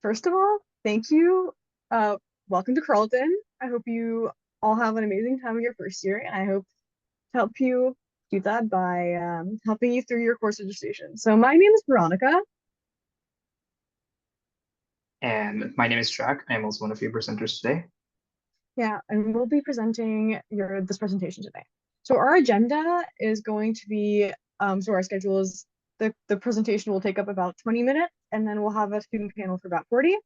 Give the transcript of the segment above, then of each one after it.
First of all, thank you. Uh, Welcome to Carleton. I hope you all have an amazing time in your first year, and I hope to help you do that by helping you through your course registration. So my name is Veronica. And my name is Jack. I'm also one of your presenters today. Yeah, and we'll be presenting this presentation today. So our agenda is going to be so our schedule is the presentation will take up about 20 minutes, and then we'll have a student panel for about 40.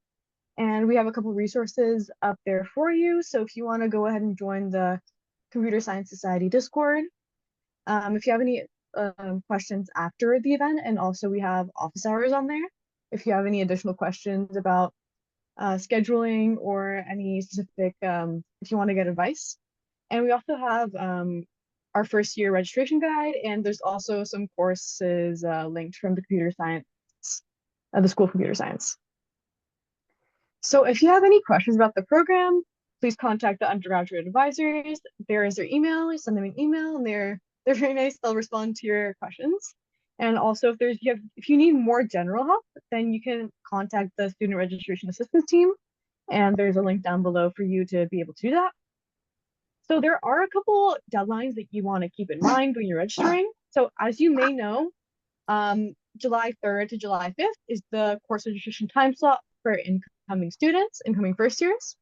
And we have a couple resources up there for you. So if you want to go ahead and join the Computer Science Society Discord, if you have any questions after the event, and also we have office hours on there. If you have any additional questions about scheduling or any specific, if you want to get advice. And we also have our first year registration guide, and there's also some courses linked from the computer science, the School of Computer Science. So if you have any questions about the program, please contact the undergraduate advisors. There is their email. You send them an email, and they're very nice. They'll respond to your questions. And also, if you need more general help, then you can contact the student registration assistance team. And there's a link down below for you to be able to do that. So there are a couple deadlines that you want to keep in mind when you're registering. So as you may know, July 3rd to July 5th is the course registration time slot for incoming students, incoming first years.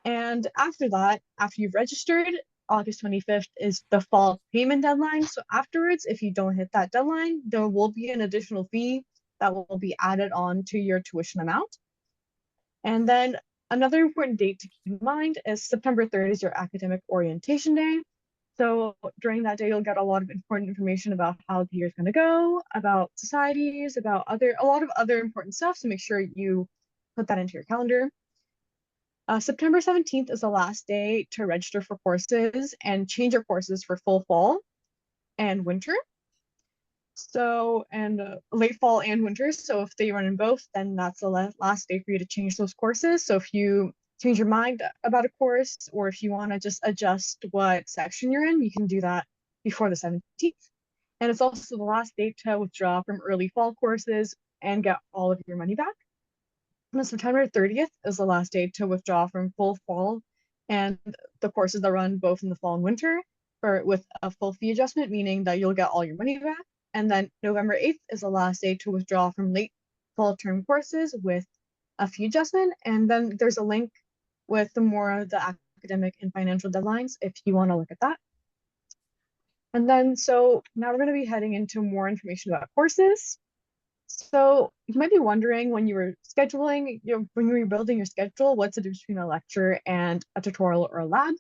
And after that, after you've registered, August 25th is the fall payment deadline. So afterwards, if you don't hit that deadline, there will be an additional fee that will be added on to your tuition amount. And then another important date to keep in mind is September 3rd is your academic orientation day. So during that day, you'll get a lot of important information about how the year's going to go, about societies, about a lot of other important stuff. So make sure you put that into your calendar. September 17th is the last day to register for courses and change your courses for full fall and winter. So, and late fall and winter. So if they run in both, then that's the last day for you to change those courses. So if you change your mind about a course, or if you want to just adjust what section you're in, you can do that before the 17th. And it's also the last date to withdraw from early fall courses and get all of your money back. And September 30th is the last day to withdraw from full fall and the courses that run both in the fall and winter with a full fee adjustment, meaning that you'll get all your money back. And then November 8th is the last day to withdraw from late fall term courses with a fee adjustment. And then there's a link with the academic and financial deadlines if you want to look at that. And then, so now we're going to be heading into more information about courses. So you might be wondering when you were scheduling, when you were building your schedule, what's the difference between a lecture and a tutorial or a lab?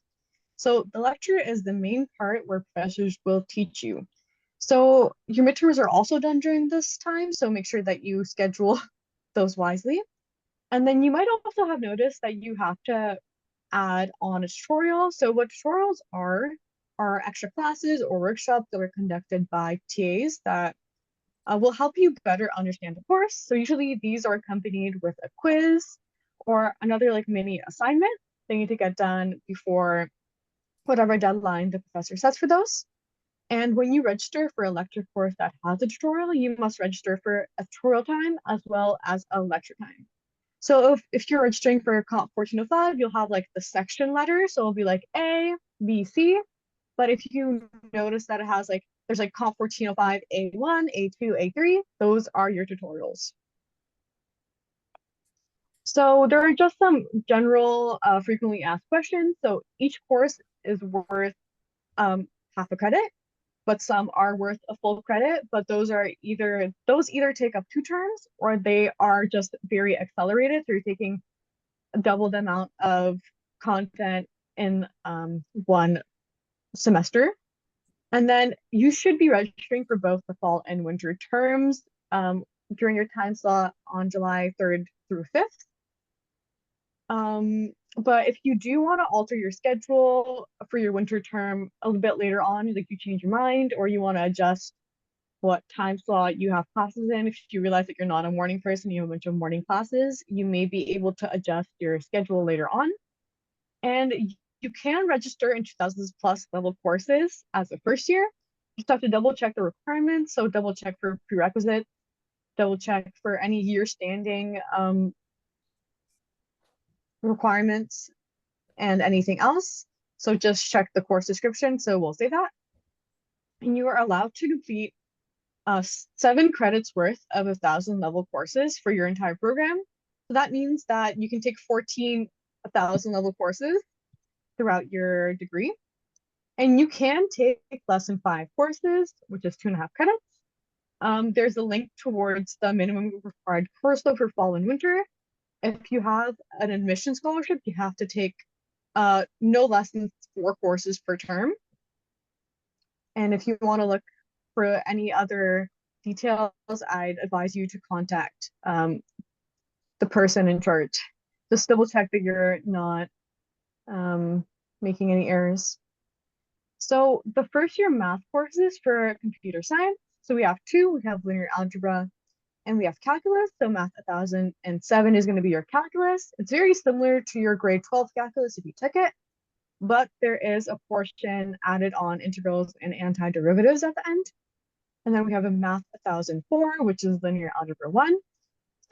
So the lecture is the main part where professors will teach you. So your midterms are also done during this time, so make sure that you schedule those wisely. And then you might also have noticed that you have to add on a tutorial. So what tutorials are extra classes or workshops that are conducted by TAs that will help you better understand the course. So usually these are accompanied with a quiz or another like mini assignment they need to get done before whatever deadline the professor sets for those. And when you register for a lecture course that has a tutorial, you must register for a tutorial time as well as a lecture time. So if you're registering for Comp 1405, you'll have like the section letters. So it'll be like A, B, C. But if you notice that it has like, there's like Comp 1405, A1, A2, A3, those are your tutorials. So there are just some general frequently asked questions. So each course is worth half a credit, but some are worth a full credit, but those either take up 2 terms or they are just very accelerated. So you're taking double the amount of content in one semester. And then you should be registering for both the fall and winter terms during your time slot on July 3rd through 5th. But if you do want to alter your schedule for your winter term a little bit later on, like you change your mind or you want to adjust what time slot you have classes in, if you realize that you're not a morning person, you have a bunch of morning classes, you may be able to adjust your schedule later on. And you can register in 2000 plus level courses as a first year. You just have to double check the requirements. So double check for prerequisites, double check for any year standing requirements, and anything else. So just check the course description. So we'll say that. And you are allowed to complete 7 credits worth of 1,000 level courses for your entire program. So that means that you can take 14 1,000 level courses throughout your degree. And you can take less than 5 courses, which is 2.5 credits. There's a link towards the minimum required course load for fall and winter. If you have an admission scholarship, you have to take no less than 4 courses per term. And if you want to look for any other details, I'd advise you to contact the person in charge. Just double check that you're not making any errors. So the first year math courses for computer science, so we have 2, we have linear algebra and we have calculus. So math 1007 is going to be your calculus. It's very similar to your grade 12 calculus if you took it, but there is a portion added on integrals and antiderivatives at the end. And then we have a math 1004, which is linear algebra 1.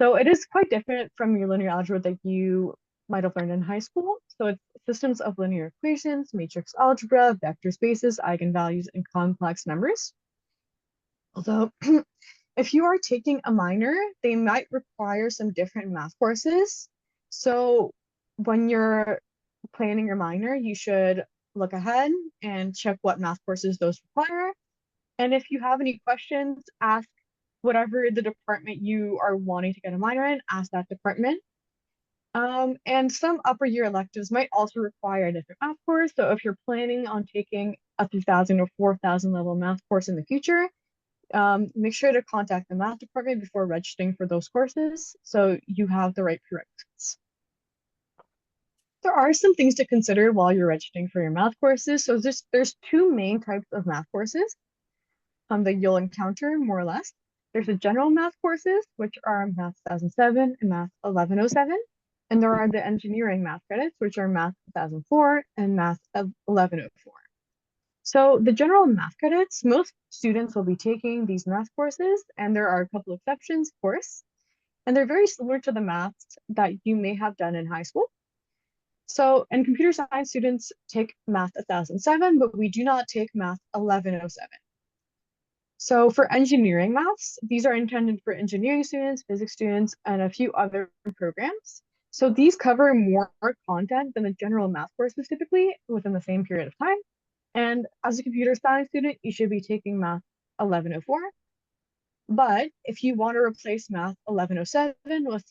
So it is quite different from your linear algebra that you might have learned in high school. So it's systems of linear equations, matrix algebra, vector spaces, eigenvalues, and complex numbers. Although if you are taking a minor, they might require some different math courses. So when you're planning your minor, you should look ahead and check what math courses those require. And if you have any questions, ask whatever the department you are wanting to get a minor in, ask that department. And some upper year electives might also require a different math course. So if you're planning on taking a 3,000 or 4,000 level math course in the future, make sure to contact the math department before registering for those courses so you have the right prerequisites. There are some things to consider while you're registering for your math courses. So there's 2 main types of math courses that you'll encounter more or less. There's the general math courses, which are Math 1007 and Math 1107. And there are the engineering math credits, which are Math 1004 and Math 1104. So the general math credits, most students will be taking these math courses, and there are a couple exceptions, of course. And they're very similar to the maths that you may have done in high school. So, and computer science students take Math 1007, but we do not take Math 1107. So for engineering maths, these are intended for engineering students, physics students, and a few other programs. So these cover more content than the general math courses typically within the same period of time. And as a computer science student, you should be taking Math 1104. But if you want to replace Math 1107 with,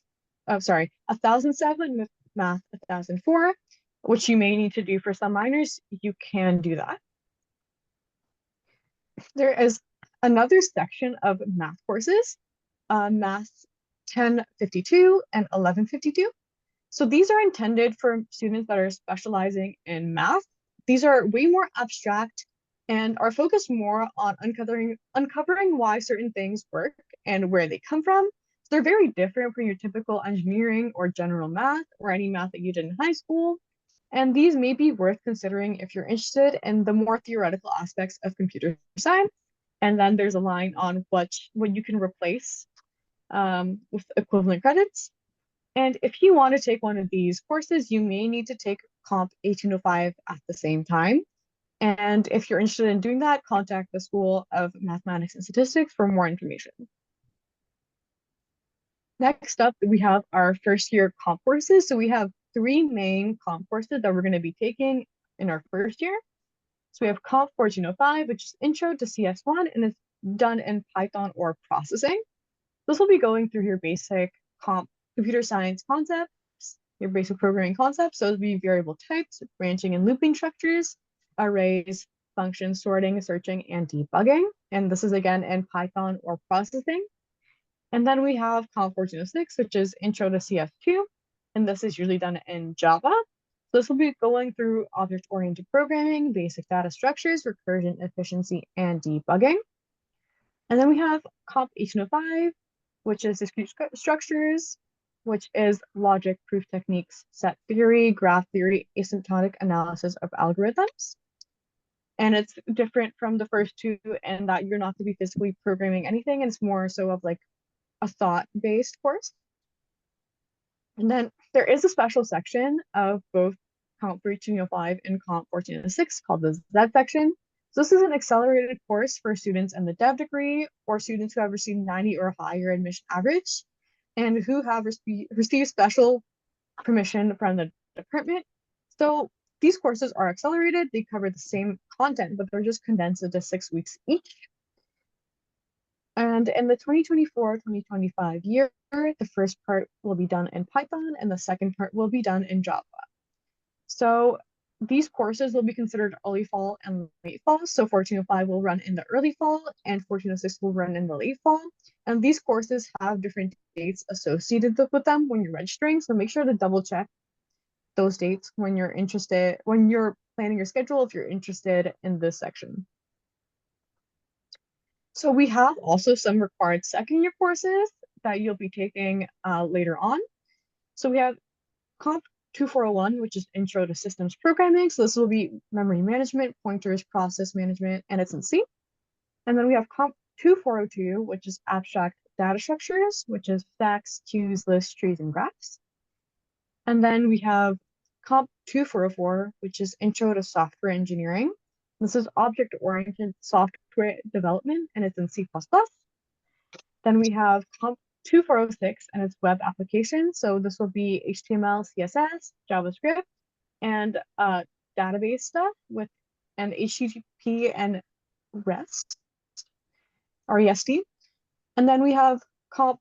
1007 with Math 1004, which you may need to do for some minors, you can do that. There is another section of math courses, Math 1052 and 1152. So these are intended for students that are specializing in math. These are way more abstract and are focused more on uncovering why certain things work and where they come from. So they're very different from your typical engineering or general math or any math that you did in high school. And these may be worth considering if you're interested in the more theoretical aspects of computer science. And then there's a line on what you can replace with equivalent credits. And if you want to take one of these courses, you may need to take Comp 1805 at the same time. And if you're interested in doing that, contact the School of Mathematics and Statistics for more information. Next up, we have our first year comp courses. So we have 3 main comp courses that we're going to be taking in our first year. So we have Comp 1405, which is Intro to CS1, and it's done in Python or processing. This will be going through your basic computer science concepts, your basic programming concepts. So it'll be variable types, branching and looping structures, arrays, functions, sorting, searching, and debugging. And this is again in Python or processing. And then we have Comp 1406, which is Intro to CS2, and this is usually done in Java. So this will be going through object-oriented programming, basic data structures, recursion, efficiency, and debugging. And then we have Comp 1805, which is discrete structures, which is logic, proof techniques, set theory, graph theory, asymptotic analysis of algorithms. And it's different from the first 2 in that you're not going to be physically programming anything, and it's more so of like a thought-based course. And then there is a special section of both Comp 1305 and Comp 1406 called the Z section. So this is an accelerated course for students in the dev degree or students who have received 90 or higher admission average and who have received special permission from the department. So these courses are accelerated. They cover the same content, but they're just condensed into 6 weeks each. And in the 2024-2025 year, the first part will be done in Python and the second part will be done in Java. So these courses will be considered early fall and late fall. So 1405 will run in the early fall and 1406 will run in the late fall. And these courses have different dates associated with them when you're registering. So make sure to double check those dates when you're planning your schedule if you're interested in this section. So we have also some required second year courses that you'll be taking later on. So we have Comp 2401, which is Intro to Systems Programming. So this will be memory management, pointers, process management, and it's in C. And then we have Comp 2402, which is Abstract Data Structures, which is stacks, queues, lists, trees, and graphs. And then we have Comp 2404, which is Intro to Software Engineering. This is object-oriented software development, and it's in C++. Then we have Comp 2406, and it's web application. So this will be HTML, CSS, JavaScript, and database stuff with an HTTP and REST, or REST. And then we have Comp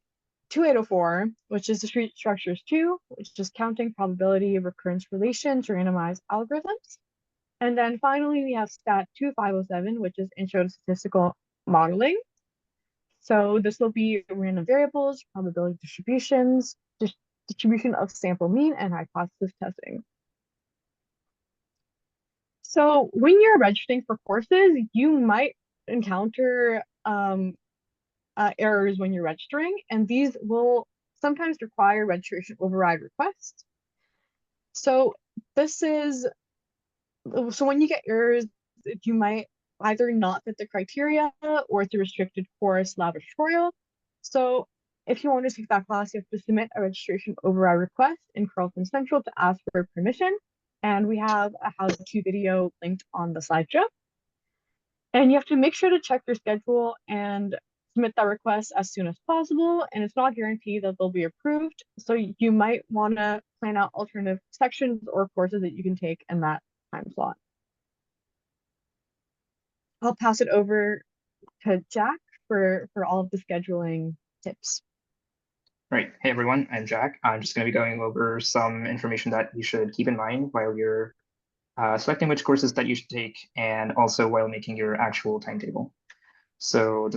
2804, which is discrete structures 2, which is counting, probability, recurrence relations, randomized algorithms. And then finally, we have Stat 2507, which is Intro to Statistical Modeling. So this will be random variables, probability distributions, distribution of sample mean, and hypothesis testing. So when you're registering for courses, you might encounter errors when you're registering, and these will sometimes require registration override requests. So when you get errors, you might either not fit the criteria or it's a restricted course lab tutorial. So if you want to take that class, you have to submit a registration override request in Carleton Central to ask for permission. And we have a how-to video linked on the slideshow. And you have to make sure to check your schedule and submit that request as soon as possible. And it's not guaranteed that they'll be approved. So you might want to plan out alternative sections or courses that you can take in that time slot. I'll pass it over to Jack for all of the scheduling tips. Right. Hey, everyone. I'm Jack. I'm just going to be going over some information that you should keep in mind while you're selecting which courses that you should take and also while making your actual timetable. So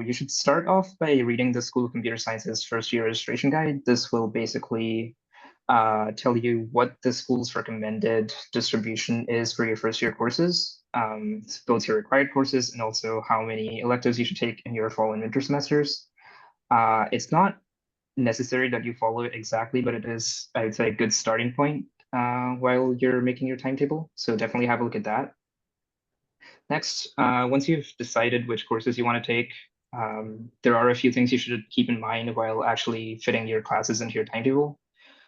you should start off by reading the School of Computer Science's first year registration guide. This will basically tell you what the school's recommended distribution is for your first year courses, both your required courses and also how many electives you should take in your fall and winter semesters. It's not necessary that you follow it exactly, but it is, I would say, a good starting point while you're making your timetable. So definitely have a look at that. Next, once you've decided which courses you want to take, there are a few things you should keep in mind while actually fitting your classes into your timetable.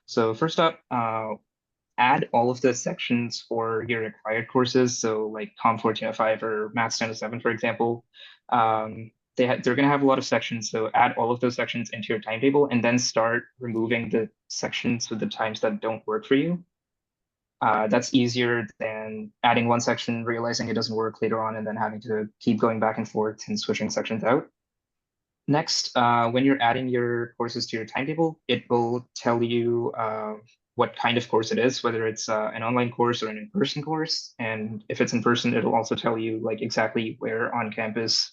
So first up, add all of the sections for your required courses. So like Comp 1405 or Maths 1007, for example, they're going to have a lot of sections. So add all of those sections into your timetable and then start removing the sections with the times that don't work for you. That's easier than adding one section, realizing it doesn't work later on, and then having to keep going back and forth and switching sections out. Next, when you're adding your courses to your timetable, it will tell you what kind of course it is, whether it's an online course or an in-person course. And if it's in person, it'll also tell you like exactly where on campus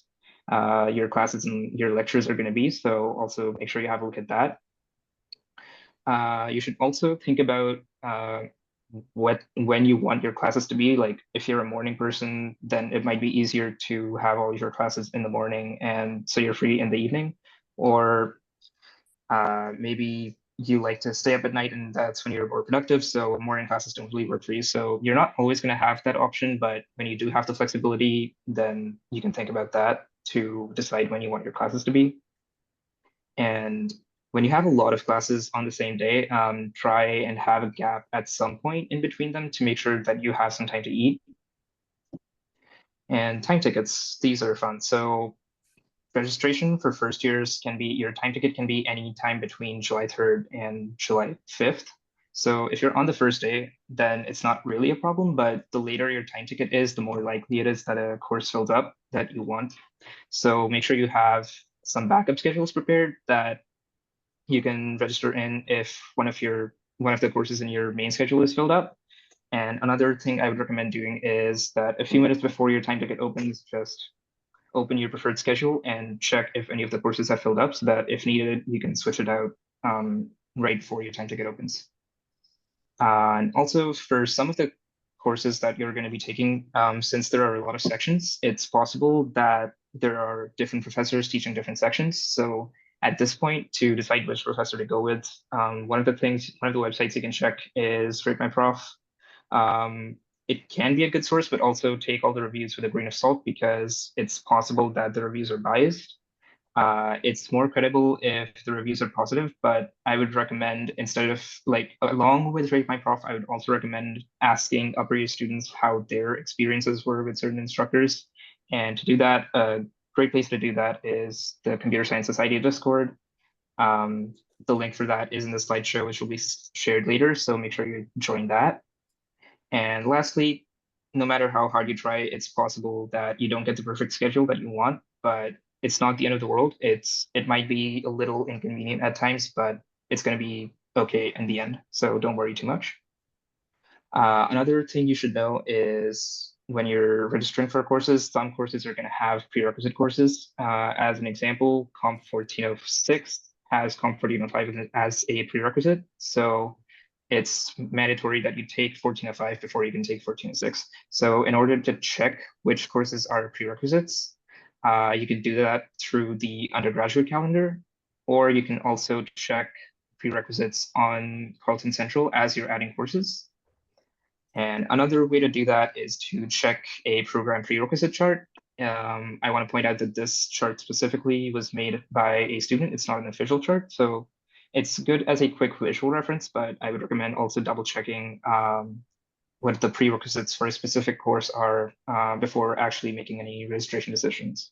your classes and your lectures are going to be. So also make sure you have a look at that. You should also think about when you want your classes to be. Like if you're a morning person, then it might be easier to have all of your classes in the morning and so you're free in the evening. Or maybe you like to stay up at night and that's when you're more productive, so morning classes don't really work for you. So you're not always going to have that option, but when you do have the flexibility, then you can think about that to decide when you want your classes to be. And When you have a lot of classes on the same day, try and have a gap at some point in between them to make sure that you have some time to eat. And time tickets, these are fun. So registration for first years can be, your time ticket can be any time between July 3rd and July 5th. So if you're on the first day, then it's not really a problem, but the later your time ticket is, the more likely it is that a course fills up that you want. So make sure you have some backup schedules prepared that you can register in if one of the courses in your main schedule is filled up. And another thing I would recommend doing is that a few minutes before your time ticket opens, just open your preferred schedule and check if any of the courses have filled up so that if needed, you can switch it out right before your time ticket opens. And also for some of the courses that you're going to be taking, since there are a lot of sections, it's possible that there are different professors teaching different sections. So at this point, to decide which professor to go with, one of the websites you can check is Rate My Prof. It can be a good source, but also take all the reviews with a grain of salt because it's possible that the reviews are biased. It's more credible if the reviews are positive, but I would recommend instead of like along with Rate My Prof, I would also recommend asking upper year students how their experiences were with certain instructors. And to do that, a great place to do that is the Computer Science Society Discord. The link for that is in the slideshow, which will be shared later. So make sure you join that. And lastly, no matter how hard you try, it's possible that you don't get the perfect schedule that you want, but it's not the end of the world. It might be a little inconvenient at times, but it's going to be okay in the end. So don't worry too much. Another thing you should know is when you're registering for courses, some courses are going to have prerequisite courses. As an example, Comp 1406 has Comp 1405 as a prerequisite. So it's mandatory that you take 1405 before you can take 1406. So in order to check which courses are prerequisites, you can do that through the undergraduate calendar, or you can also check prerequisites on Carleton Central as you're adding courses. And another way to do that is to check a program prerequisite chart. I want to point out that this chart specifically was made by a student. It's not an official chart, so it's good as a quick visual reference, but I would recommend also double checking what the prerequisites for a specific course are before actually making any registration decisions.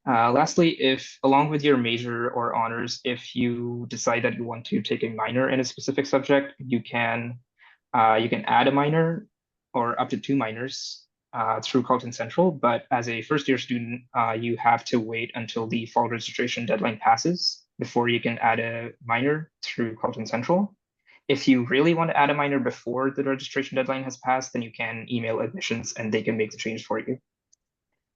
Lastly, if along with your major or honors, if you decide that you want to take a minor in a specific subject, you can add a minor or up to 2 minors through Carleton Central, but as a first year student, you have to wait until the fall registration deadline passes before you can add a minor through Carleton Central. If you really want to add a minor before the registration deadline has passed, then you can email admissions and they can make the change for you.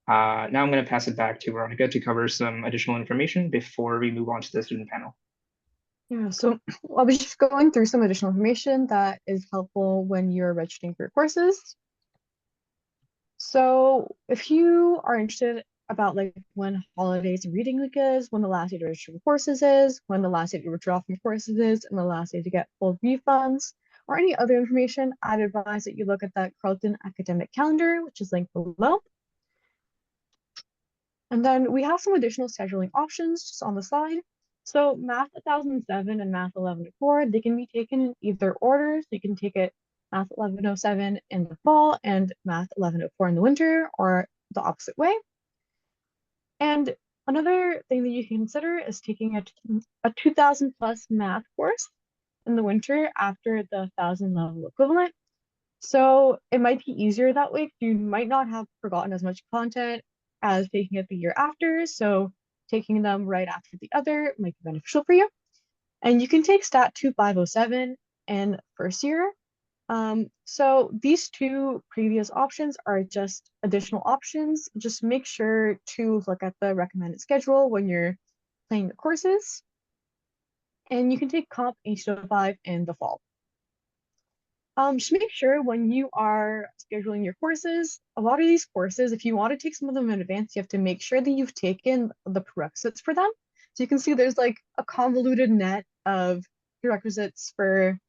Now I'm going to pass it back to Veronica to cover some additional information before we move on to the student panel. Yeah, so I'll be just going through some additional information that is helpful when you're registering for your courses. So if you are interested about like when holidays and reading week is, when the last day to register for courses is, when the last day to withdraw from courses is, and the last day to get full refunds, or any other information, I'd advise that you look at that Carleton academic calendar, which is linked below. And then we have some additional scheduling options just on the slide. So Math 1007 and Math 1104, they can be taken in either order. So you can take it Math 1107 in the fall and Math 1104 in the winter, or the opposite way. And another thing that you can consider is taking a 2000 plus math course in the winter after the 1000 level equivalent. So it might be easier that way. You might not have forgotten as much content as taking it the year after. So taking them right after the other might be beneficial for you. And you can take Stat 2507 in first year. So these two previous options are just additional options. Just make sure to look at the recommended schedule when you're planning the courses. And you can take Comp H205 in the fall. Just make sure when you are scheduling your courses, a lot of these courses, if you want to take some of them in advance, you have to make sure that you've taken the prerequisites for them. So you can see there's like a convoluted net of prerequisites for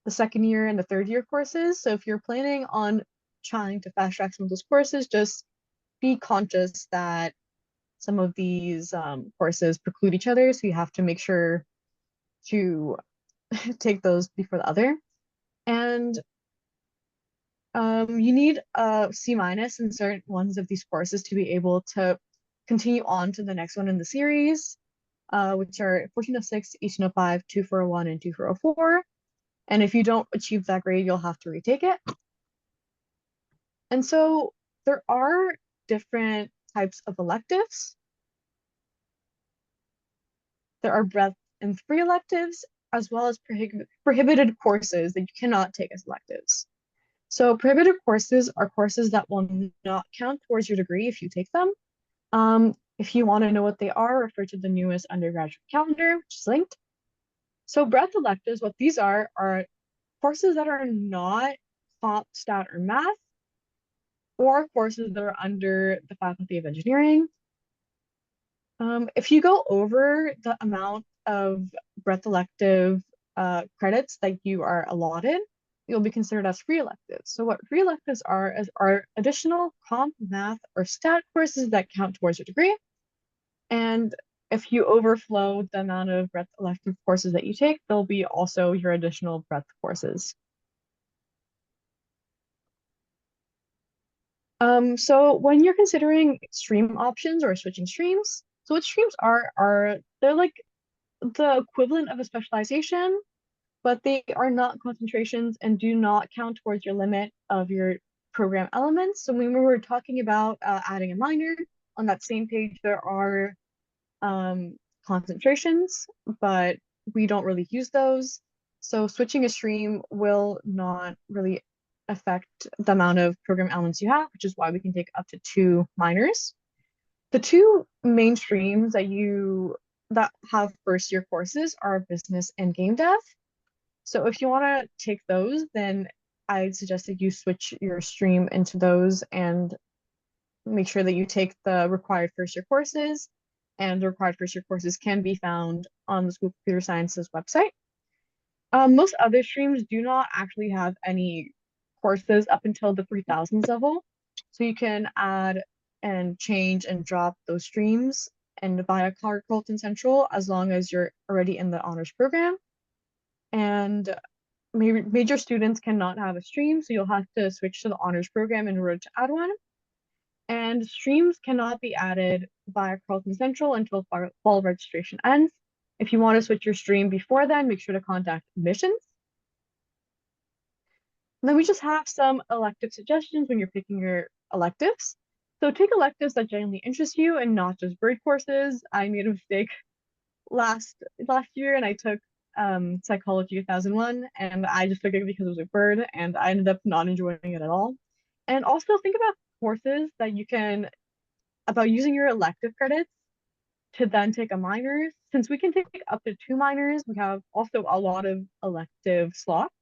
the second year and the third year courses. So if you're planning on trying to fast track some of those courses, just be conscious that some of these courses preclude each other, so you have to make sure to take those before the other. And you need a C- in certain ones of these courses to be able to continue on to the next one in the series, which are 1406, 1805, 2401, and 2404. And if you don't achieve that grade, you'll have to retake it. And so there are different types of electives. There are breadth and free electives, as well as prohibited courses that you cannot take as electives. So prohibited courses are courses that will not count towards your degree if you take them. If you want to know what they are, refer to the newest undergraduate calendar, which is linked. So breadth electives, what these are courses that are not comp, stat, or math, or courses that are under the Faculty of Engineering. If you go over the amount of breadth elective credits that you are allotted, you'll be considered as free electives. So what free electives are additional comp, math, or stat courses that count towards your degree. And if you overflow the amount of breadth elective courses that you take, they'll be also your additional breadth courses. So when you're considering stream options or switching streams, so what streams are they're like the equivalent of a specialization, but they are not concentrations and do not count towards your limit of your program elements. So when we were talking about adding a minor, on that same page, there are concentrations, but we don't really use those. So switching a stream will not really affect the amount of program elements you have, which is why we can take up to 2 minors. The 2 main streams that have first year courses are business and game dev. So if you want to take those, then I'd suggest that you switch your stream into those and make sure that you take the required first year courses. And the required first year courses can be found on the School of Computer Science's website. Most other streams do not actually have any courses up until the 3000s level. So you can add and change and drop those streams and via Carleton Central as long as you're already in the honors program. And major students cannot have a stream, so you'll have to switch to the honors program in order to add one. And streams cannot be added via Carleton Central until fall registration ends. If you want to switch your stream before then, make sure to contact admissions. And then we just have some elective suggestions when you're picking your electives. So take electives that genuinely interest you and not just bird courses. I made a mistake last year and I took Psychology 1001 and I just took it because it was a bird and I ended up not enjoying it at all. And also think about courses that you can, about using your elective credits to then take a minor. Since we can take up to 2 minors, we have also a lot of elective slots.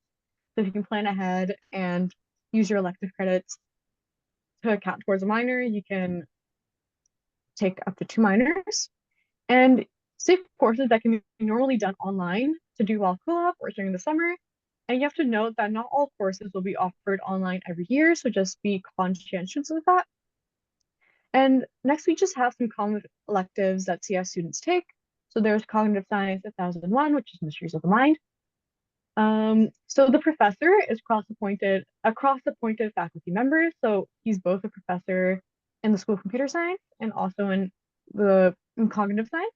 So if you can plan ahead and use your elective credits to count towards a minor, you can take up to 2 minors. And save courses that can be normally done online to do while co-op or during the summer. And you have to note that not all courses will be offered online every year, so just be conscientious of that. And next, we just have some common electives that CS students take. So there's Cognitive Science 1001, which is Mysteries of the Mind. So the professor is cross-appointed faculty member. So he's both a professor in the School of Computer Science and also in Cognitive Science.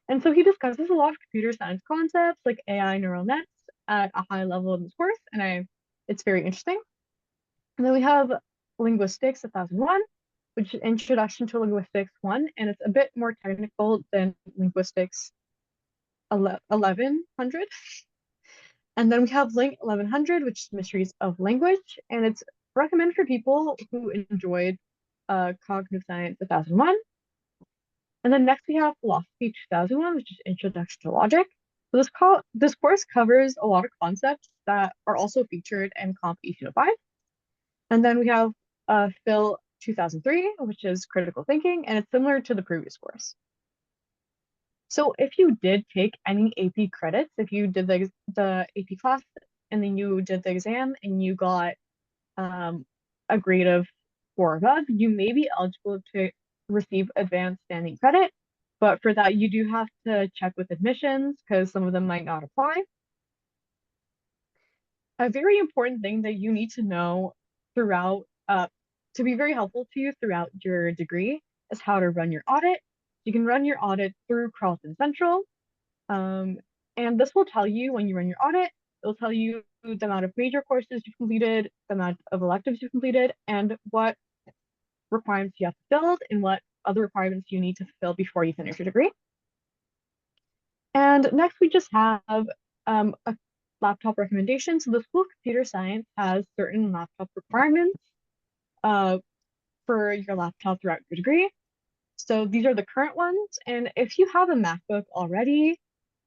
And so he discusses a lot of computer science concepts like AI neural nets at a high level in this course, and it's very interesting. And then we have Linguistics 1001, which is Introduction to Linguistics 1, and it's a bit more technical than Linguistics 1100. And then we have Link 1100, which is Mysteries of Language, and it's recommended for people who enjoyed Cognitive Science 1001. And then next we have Philosophy 2001, which is Introduction to Logic. So this course covers a lot of concepts that are also featured in Comp 1805. And then we have Phil 2003, which is Critical Thinking, and it's similar to the previous course. So if you did take any AP credits, if you did the AP class and then you did the exam and you got a grade of 4 or above, you may be eligible to receive advanced standing credit. But for that, you do have to check with admissions because some of them might not apply. A very important thing that you need to know throughout, to be very helpful to you throughout your degree is how to run your audit. You can run your audit through Carleton Central. And this will tell you when you run your audit, it'll tell you the amount of major courses you've completed, the amount of electives you've completed, and what requirements you have to fill and what other requirements you need to fill before you finish your degree. And next, we just have a laptop recommendation. So the School of Computer Science has certain laptop requirements for your laptop throughout your degree. So these are the current ones. And if you have a MacBook already,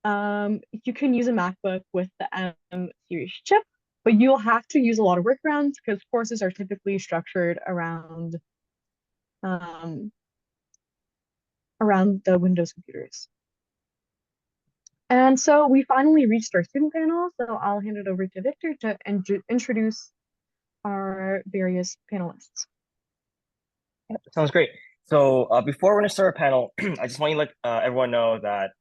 you can use a MacBook with the M series chip, but you'll have to use a lot of workarounds because courses are typically structured around the Windows computers. And so we finally reached our student panel, so I'll hand it over to Victor to introduce our various panelists. Sounds great. So before we're going to start our panel, I just want to let everyone know that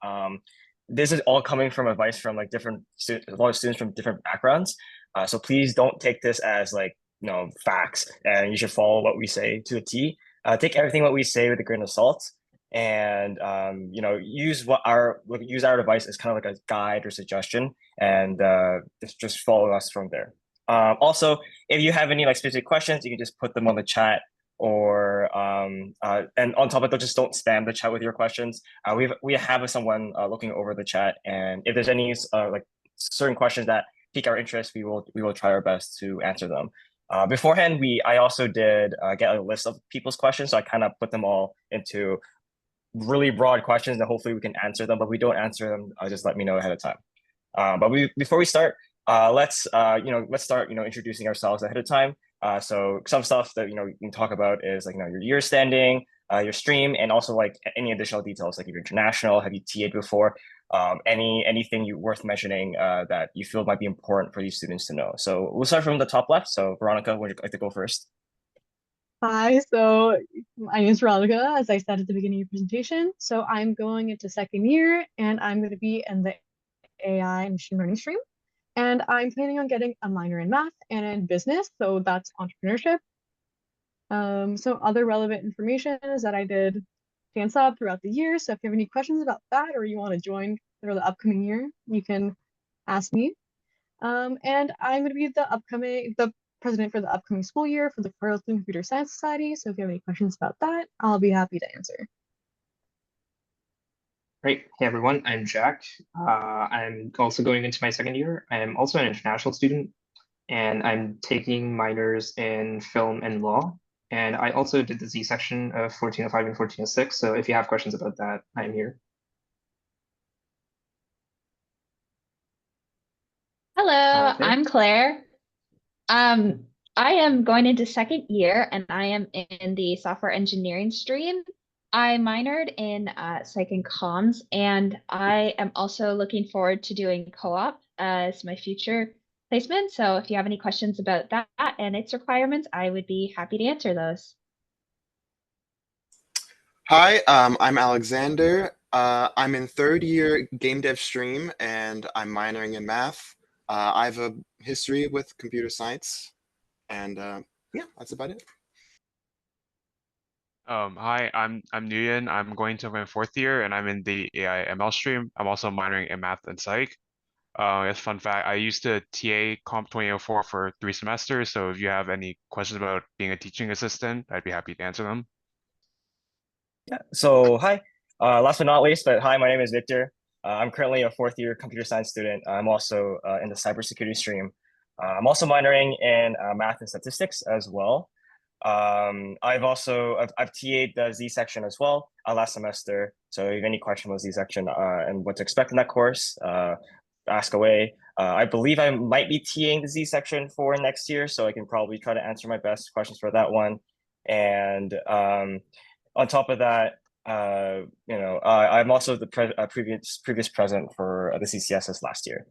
this is all coming from advice from like a lot of students from different backgrounds. So please don't take this as like facts, and you should follow what we say to a T. Take everything what we say with a grain of salt, and use our advice as kind of like a guide or suggestion, and just follow us from there. Also, if you have any like specific questions, you can just put them on the chat, or and on top of that, just don't spam the chat with your questions. We have someone looking over the chat, and if there's any like certain questions that pique our interest, we will try our best to answer them. Beforehand, I also did get a list of people's questions, so I kind of put them all into really broad questions, and hopefully we can answer them. But if we don't answer them, just let me know ahead of time. But before we start, let's start introducing ourselves ahead of time. So some stuff that you can talk about is like your year standing, your stream, and also like any additional details, like if you're international, have you TA'd before, anything worth mentioning that you feel might be important for these students to know. So we'll start from the top left. So Veronica, would you like to go first? Hi, so my name is Veronica, as I said at the beginning of your presentation. So I'm going into second year, and I'm going to be in the AI and machine learning stream. And I'm planning on getting a minor in math and in business, so that's entrepreneurship. So other relevant information is that I did dance up throughout the year. So if you have any questions about that, or you want to join for the upcoming year, you can ask me. And I'm going to be the president for the upcoming school year for the Carleton Computer Science Society. So if you have any questions about that, I'll be happy to answer. Great. Hey, everyone. I'm Jack. I'm also going into my second year. I am also an international student, and I'm taking minors in film and law. And I also did the Z section of 1405 and 1406. So if you have questions about that, I'm here. Hello, Claire? I'm Claire. I am going into second year and I am in the software engineering stream. I minored in psych and comms, and I am also looking forward to doing co-op as my future placement. So if you have any questions about that and its requirements, I would be happy to answer those. Hi, I'm Alexander. I'm in third year game dev stream, and I'm minoring in math. I have a history with computer science, and yeah, that's about it. Hi, I'm Nguyen. I'm going to my fourth year, and I'm in the AI ML stream. I'm also minoring in math and psych. As a fun fact, I used to TA Comp 2004 for 3 semesters. So if you have any questions about being a teaching assistant, I'd be happy to answer them. Yeah. So hi, last but not least, but hi, my name is Victor. I'm currently a fourth year computer science student. I'm also in the cybersecurity stream. I'm also minoring in math and statistics as well. I've TA'd the Z section as well last semester. So if you have any question about Z section and what to expect in that course, ask away. I believe I might be TAing the Z section for next year, so I can probably try to answer my best questions for that one. And on top of that, I'm also the previous president for the CCSS last year.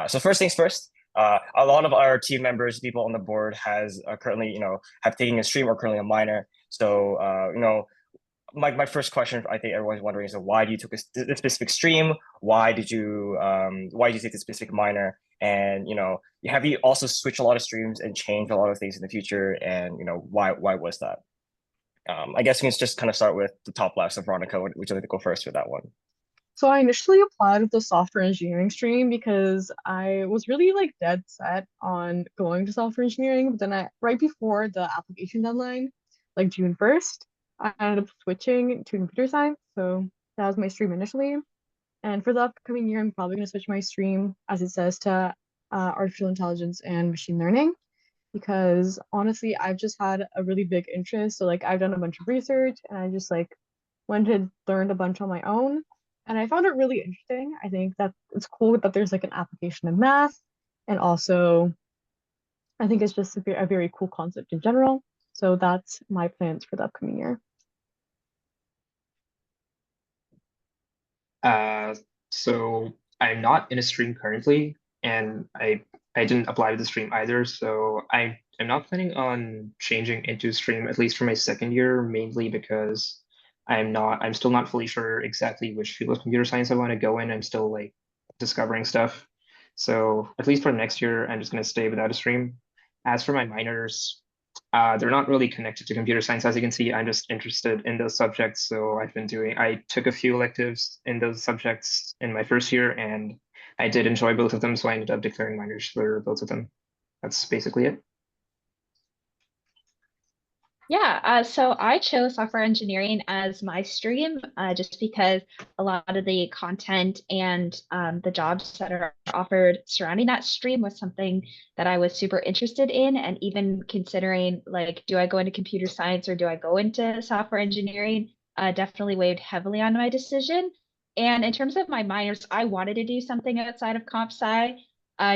So first things first, a lot of our team members, people on the board, has currently have taken a stream or currently a minor. So my first question, I think everyone's wondering, is why do you took this specific stream? Why did you take this specific minor? And have you also switched a lot of streams and changed a lot of things in the future? And why was that? I guess we can just kind of start with the top left. So Veronica, would you like to go first with that one? So I initially applied with the software engineering stream because I was really like dead set on going to software engineering. But then right before the application deadline, like June 1st, I ended up switching to computer science. So that was my stream initially. And for the upcoming year, I'm probably going to switch my stream, as it says, to artificial intelligence and machine learning, because honestly, I've just had a really big interest. So like I've done a bunch of research and I just like went and learned a bunch on my own. And I found it really interesting. I think that it's cool that there's like an application of math. And also, I think it's just a very cool concept in general. So that's my plans for the upcoming year. So I'm not in a stream currently, and I didn't apply to the stream either. So I am not planning on changing into stream, at least for my second year, mainly because I'm still not fully sure exactly which field of computer science I want to go in. I'm still like discovering stuff. So at least for next year, I'm just going to stay without a stream. As for my minors, they're not really connected to computer science. As you can see, I'm just interested in those subjects. So I took a few electives in those subjects in my first year, and I did enjoy both of them. So I ended up declaring minors for both of them. That's basically it. Yeah, so I chose software engineering as my stream just because a lot of the content and the jobs that are offered surrounding that stream was something that I was super interested in. And even considering like, do I go into computer science or do I go into software engineering? Definitely weighed heavily on my decision. And in terms of my minors, I wanted to do something outside of comp sci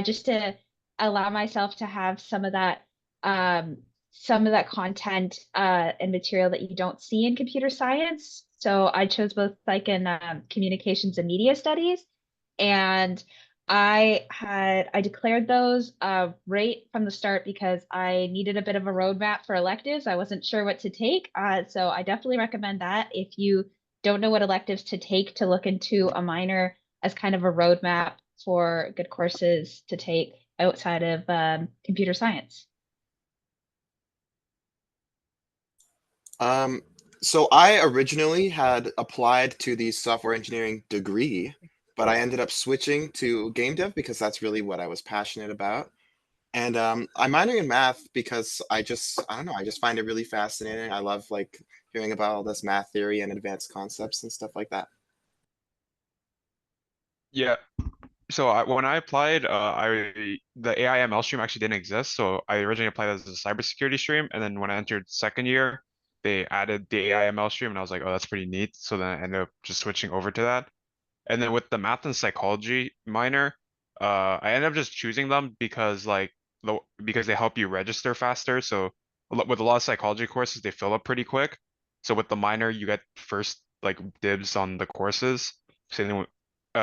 just to allow myself to have some of that content and material that you don't see in computer science. So I chose both psych and communications and media studies. And I declared those right from the start because I needed a bit of a roadmap for electives. I wasn't sure what to take. So I definitely recommend that if you don't know what electives to take, to look into a minor as kind of a roadmap for good courses to take outside of computer science. So I originally had applied to the software engineering degree, but I ended up switching to game dev because that's really what I was passionate about. And I'm minoring in math because I don't know, I just find it really fascinating. I love like hearing about all this math theory and advanced concepts and stuff like that. Yeah. So when I applied, the AI ML stream actually didn't exist. So I originally applied as a cybersecurity stream, and then when I entered second year, they added the AI ML stream, and I was like, oh, that's pretty neat. So then I ended up just switching over to that. And then with the math and psychology minor, I ended up just choosing them because because they help you register faster. So with a lot of psychology courses, they fill up pretty quick. So with the minor, you get first like dibs on the courses. Same thing with,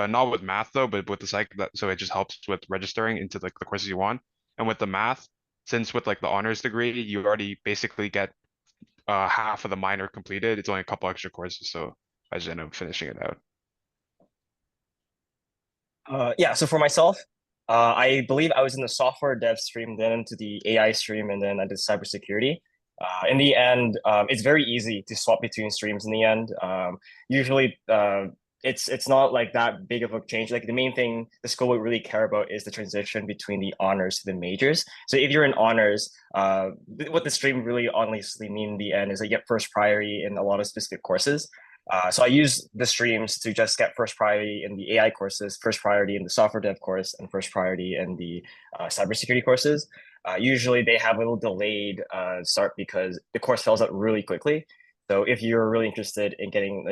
not with math though, but with the psych, so it just helps with registering into like the courses you want. And with the math, since with like the honors degree, you already basically get half of the minor completed. It's only a couple extra courses, so I just ended up finishing it out. Yeah, so for myself, I believe I was in the software dev stream, then into the AI stream, and then I did cybersecurity. In the end, it's very easy to swap between streams in the end. Usually, it's not like that big of a change. Like the main thing the school would really care about is the transition between the honors to the majors. So if you're in honors, what the stream really honestly mean in the end is that you get first priority in a lot of specific courses. So I use the streams to just get first priority in the AI courses, first priority in the software dev course, and first priority in the cybersecurity courses. Usually they have a little delayed start because the course fills out really quickly. So if you're really interested in getting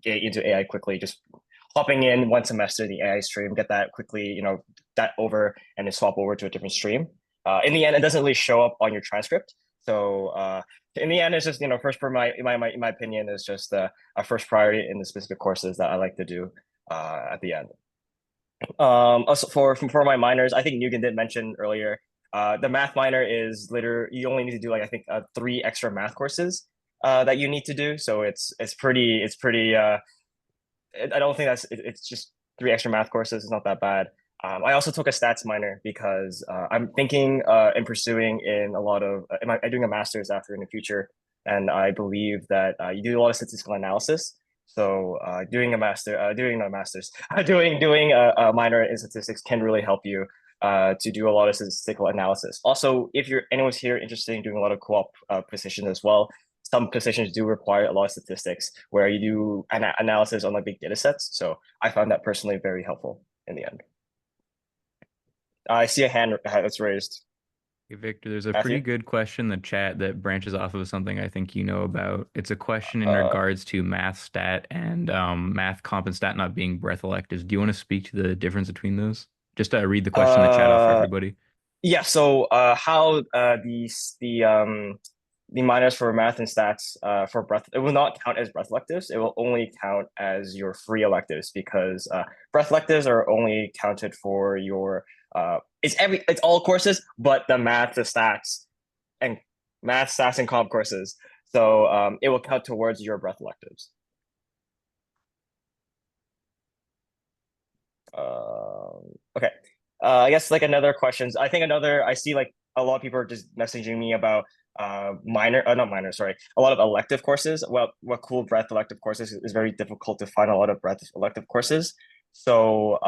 into AI quickly, just hopping in one semester in the AI stream, get that quickly, that over, and then swap over to a different stream. In the end, it doesn't really show up on your transcript. So in the end, it's just first for my opinion is just a first priority in the specific courses that I like to do at the end. Also for my minors, I think Nugan did mention earlier, the math minor is literally you only need to do like I think 3 extra math courses. that you need to do. So it's pretty I don't think it's just 3 extra math courses. It's not that bad. I also took a stats minor because I'm thinking in pursuing in a lot of I'm doing a master's after in the future, and I believe that you do a lot of statistical analysis. So doing a master, doing not masters, doing a minor in statistics can really help you to do a lot of statistical analysis. Also, if anyone's here interested in doing a lot of co-op positions as well, some positions do require a lot of statistics where you do analysis on like big data sets. So I found that personally very helpful in the end. I see a hand that's raised. Hey, Victor, there's a Matthew? pretty good question in the chat that branches off of something I think you know about. It's a question in regards to math stat and math comp and stat not being breadth electives. Do you want to speak to the difference between those? Just read the question in the chat off for everybody. Yeah, so how the minors for math and stats for breadth, it will not count as breadth electives. It will only count as your free electives because breadth electives are only counted for your it's all courses but the math, the stats, and comp courses. So it will count towards your breadth electives. Okay. I guess like another questions. I see like a lot of people are just messaging me about not minor, sorry, a lot of elective courses. Well, what cool breadth elective courses is very difficult to find a lot of breadth elective courses. So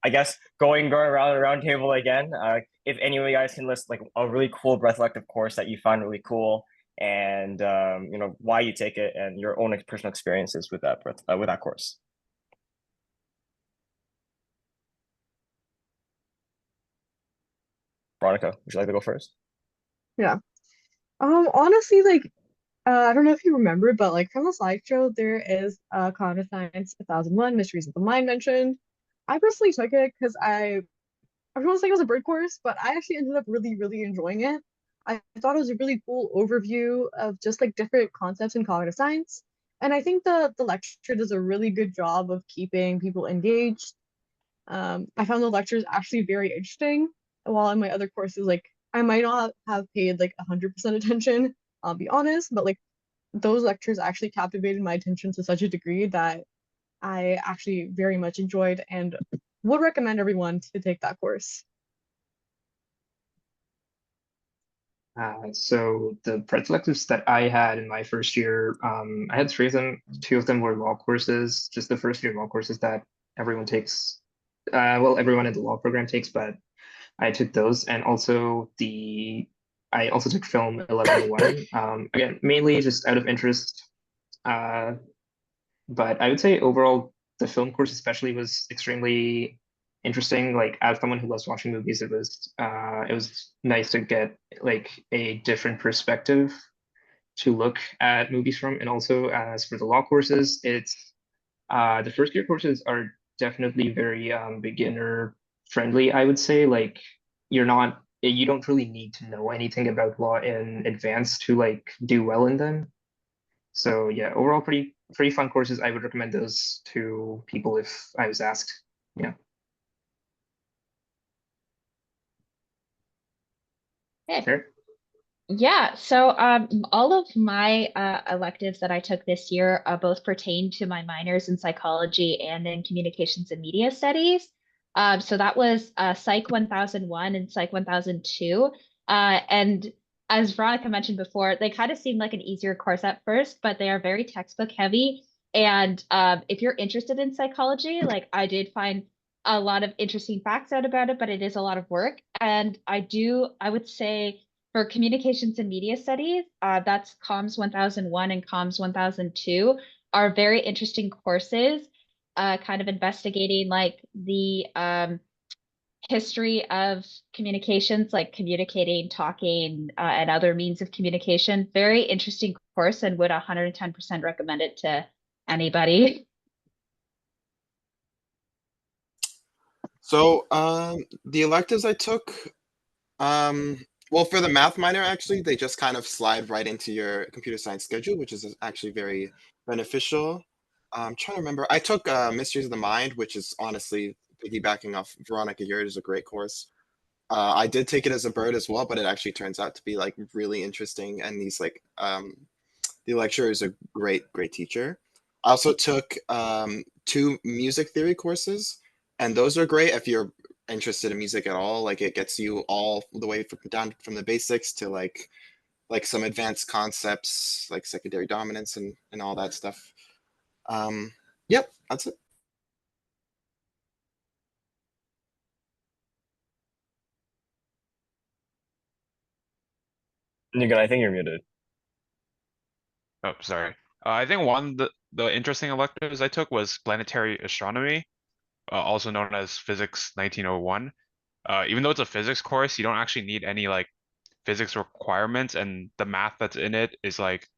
I guess going around the round table again, if any of you guys can list like a really cool breadth elective course that you found really cool and why you take it and your own personal experiences with that course. Veronica, would you like to go first? Yeah. Honestly, like, I don't know if you remember, but like from the slideshow, there is Carleton Science 1001 Mysteries of the Mind mentioned. I personally took it because everyone was saying it was a bird course, but I actually ended up really, really enjoying it. I thought it was a really cool overview of just like different concepts in cognitive science. And I think the lecture does a really good job of keeping people engaged. I found the lectures actually very interesting. While in my other courses, like I might not have paid like 100% attention, I'll be honest, but like those lectures actually captivated my attention to such a degree that I actually very much enjoyed and would recommend everyone to take that course. So the breadth electives that I had in my first year, I had 3 of them. 2 of them were law courses, just the first year law courses that everyone takes. Well, everyone in the law program takes, but I took those, and also I also took film 1101. Again, mainly just out of interest. But I would say overall, the film course especially was extremely interesting. Like as someone who loves watching movies, it was nice to get like a different perspective to look at movies from. And also as for the law courses, it's the first year courses are definitely very beginner friendly, I would say. Like you don't really need to know anything about law in advance to like do well in them. So yeah, overall pretty fun courses. I would recommend those to people if I was asked. Yeah. Okay. Sure. Yeah, so all of my electives that I took this year both pertain to my minors in psychology and in communications and media studies. So that was Psych 1001 and Psych 1002. And as Veronica mentioned before, they kind of seem like an easier course at first, but they are very textbook heavy. And if you're interested in psychology, like I did find a lot of interesting facts out about it, but it is a lot of work. And I would say for communications and media studies, that's Comms 1001 and Comms 1002 are very interesting courses, kind of investigating like the history of communications, like communicating, talking, and other means of communication. Very interesting course and would 110% recommend it to anybody. So the electives I took, well, for the math minor, actually, they just kind of slide right into your computer science schedule, which is actually very beneficial. I'm trying to remember. I took Mysteries of the Mind, which is honestly piggybacking off Veronica, yours is a great course. I did take it as a bird as well, but it actually turns out to be like really interesting, and these like The lecturer is a great teacher. I also took 2 music theory courses, and those are great if you're interested in music at all. Like it gets you all the way down from the basics to like some advanced concepts like secondary dominance and all that stuff. Yep, that's it. Nigan, I think you're muted. Oh, sorry. I think one of the interesting electives I took was planetary astronomy, also known as physics 1901. Even though it's a physics course, you don't actually need any like physics requirements, and the math that's in it is like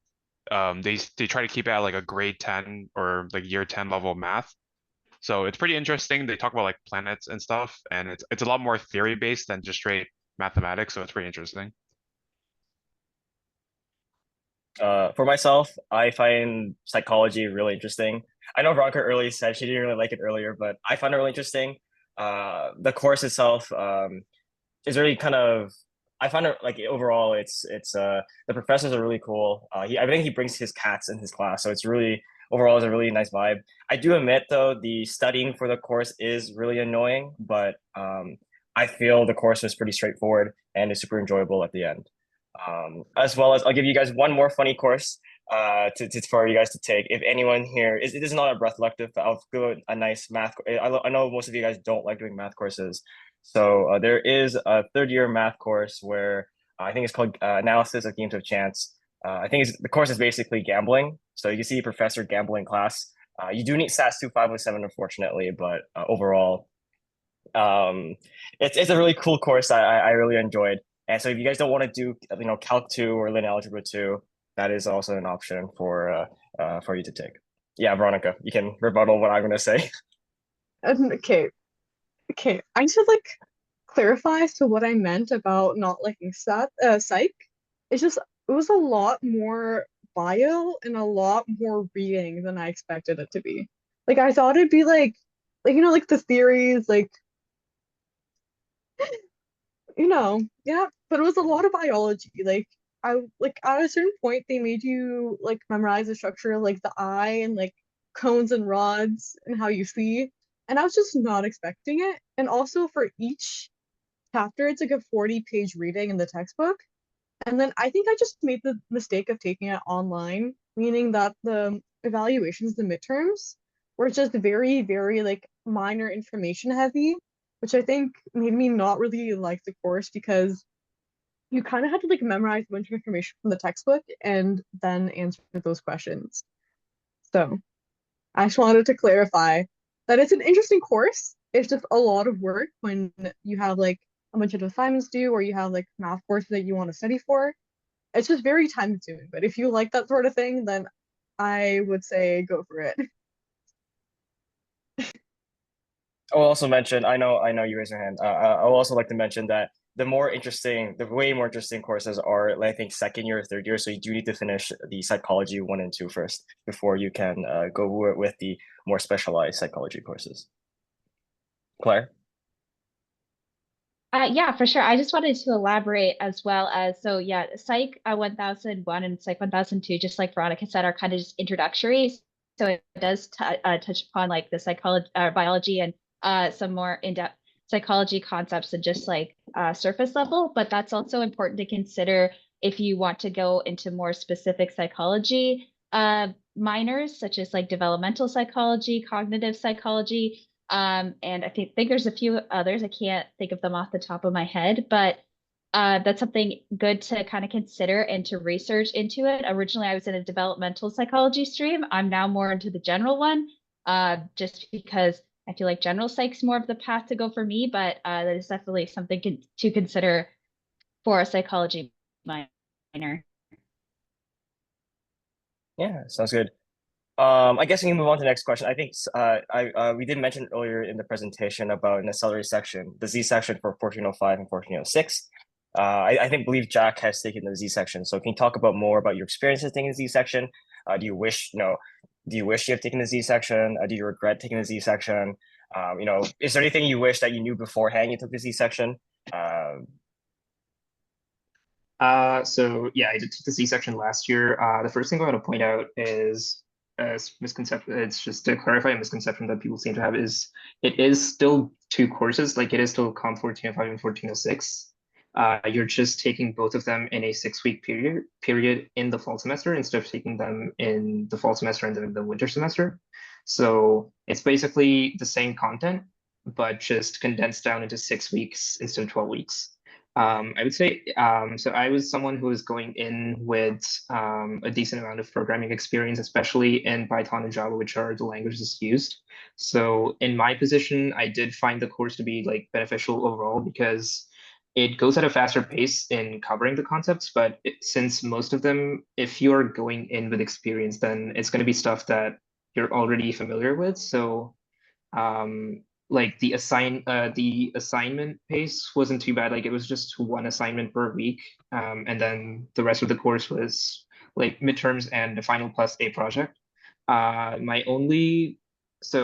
they try to keep it at like a grade 10 or like year 10 level math. So it's pretty interesting. They talk about like planets and stuff, and it's a lot more theory based than just straight mathematics. So it's pretty interesting. For myself, I find psychology really interesting. I know Veronica earlier said she didn't really like it earlier, but I find it really interesting. The course itself is really kind of I find it like overall it's the professors are really cool. I think he brings his cats in his class, so it's really overall is a really nice vibe. I do admit though the studying for the course is really annoying, but I feel the course was pretty straightforward and is super enjoyable at the end. As well as I'll give you guys one more funny course for you guys to take. If anyone here it is not a breath elective, but I'll go a nice math. I know most of you guys don't like doing math courses, so there is a third year math course where I think it's called analysis of games of chance. I think the course is basically gambling. So you can see Professor Gambling class. You do need SAS 2507, unfortunately, but overall, it's a really cool course. I really enjoyed. And so if you guys don't want to do Calc 2 or Linear Algebra 2, that is also an option for you to take. Yeah, Veronica, you can rebuttal what I'm gonna say. Okay, I should like clarify as to what I meant about not liking psych. It's just it was a lot more bio and a lot more reading than I expected it to be. Like I thought it'd be like like the theories, yeah, but it was a lot of biology. Like I like at a certain point they made you like memorize the structure of like the eye and like cones and rods and how you see. And I was just not expecting it. And also for each chapter, it's like a 40-page reading in the textbook. And then I think I just made the mistake of taking it online, meaning that the evaluations, the midterms, were just very, very like minor information heavy, which I think made me not really like the course because you kind of had to like memorize a bunch of information from the textbook and then answer those questions. So I just wanted to clarify that it's an interesting course. It's just a lot of work when you have like a bunch of assignments due or you have like math courses that you want to study for. It's just very time consuming. But if you like that sort of thing, then I would say go for it. I'll also mention, I know you raised your hand. I'll also like to mention that the way more interesting courses are, I think, second year or third year. So you do need to finish the psychology 1 and 2 first before you can go with the more specialized psychology courses. Claire? Yeah, for sure. I just wanted to elaborate as well as so yeah, Psych 1001 and Psych 1002, just like Veronica said, are kind of just introductory. So it does touch upon like the psychology, biology, and some more in-depth psychology concepts and just like surface level. But that's also important to consider if you want to go into more specific psychology minors, such as like developmental psychology, cognitive psychology. And I think there's a few others. I can't think of them off the top of my head, but that's something good to kind of consider and to research into it. Originally, I was in a developmental psychology stream. I'm now more into the general one, just because I feel like general psych's more of the path to go for me, but that is definitely something to consider for a psychology minor. Yeah, sounds good. I guess we can move on to the next question. I think we did mention earlier in the presentation about an accelerated section, the Z section for 1405 and 1406. I believe Jack has taken the Z section. So can you talk about more about your experiences taking the Z section? Do you wish you have taken the Z section? Do you regret taking the Z section? Is there anything you wish that you knew beforehand you took the Z section? So yeah, I did take the Z section last year. The first thing I want to point out is a misconception. It's just to clarify a misconception that people seem to have is it is still two courses, like it is still Comp 1405 and 1406. You're just taking both of them in a 6-week period in the fall semester instead of taking them in the fall semester and then the winter semester. So it's basically the same content, but just condensed down into 6 weeks instead of 12 weeks. I would say, so I was someone who was going in with a decent amount of programming experience, especially in Python and Java, which are the languages used. So in my position, I did find the course to be like beneficial overall because it goes at a faster pace in covering the concepts, but since most of them, if you're going in with experience, then it's going to be stuff that you're already familiar with. So like the assignment pace wasn't too bad. Like it was just one assignment per week. And then the rest of the course was like midterms and the final plus a project. So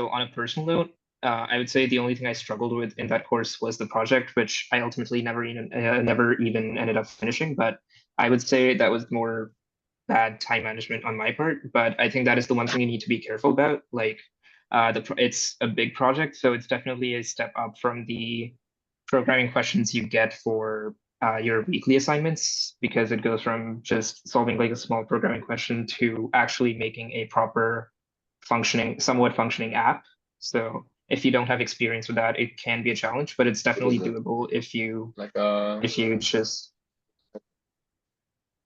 on a personal note, I would say the only thing I struggled with in that course was the project, which I ultimately never even ended up finishing. But I would say that was more bad time management on my part. But I think that is the one thing you need to be careful about. Like it's a big project, so it's definitely a step up from the programming questions you get for your weekly assignments, because it goes from just solving like a small programming question to actually making a proper somewhat functioning app. So if you don't have experience with that, it can be a challenge, but it's definitely doable if you just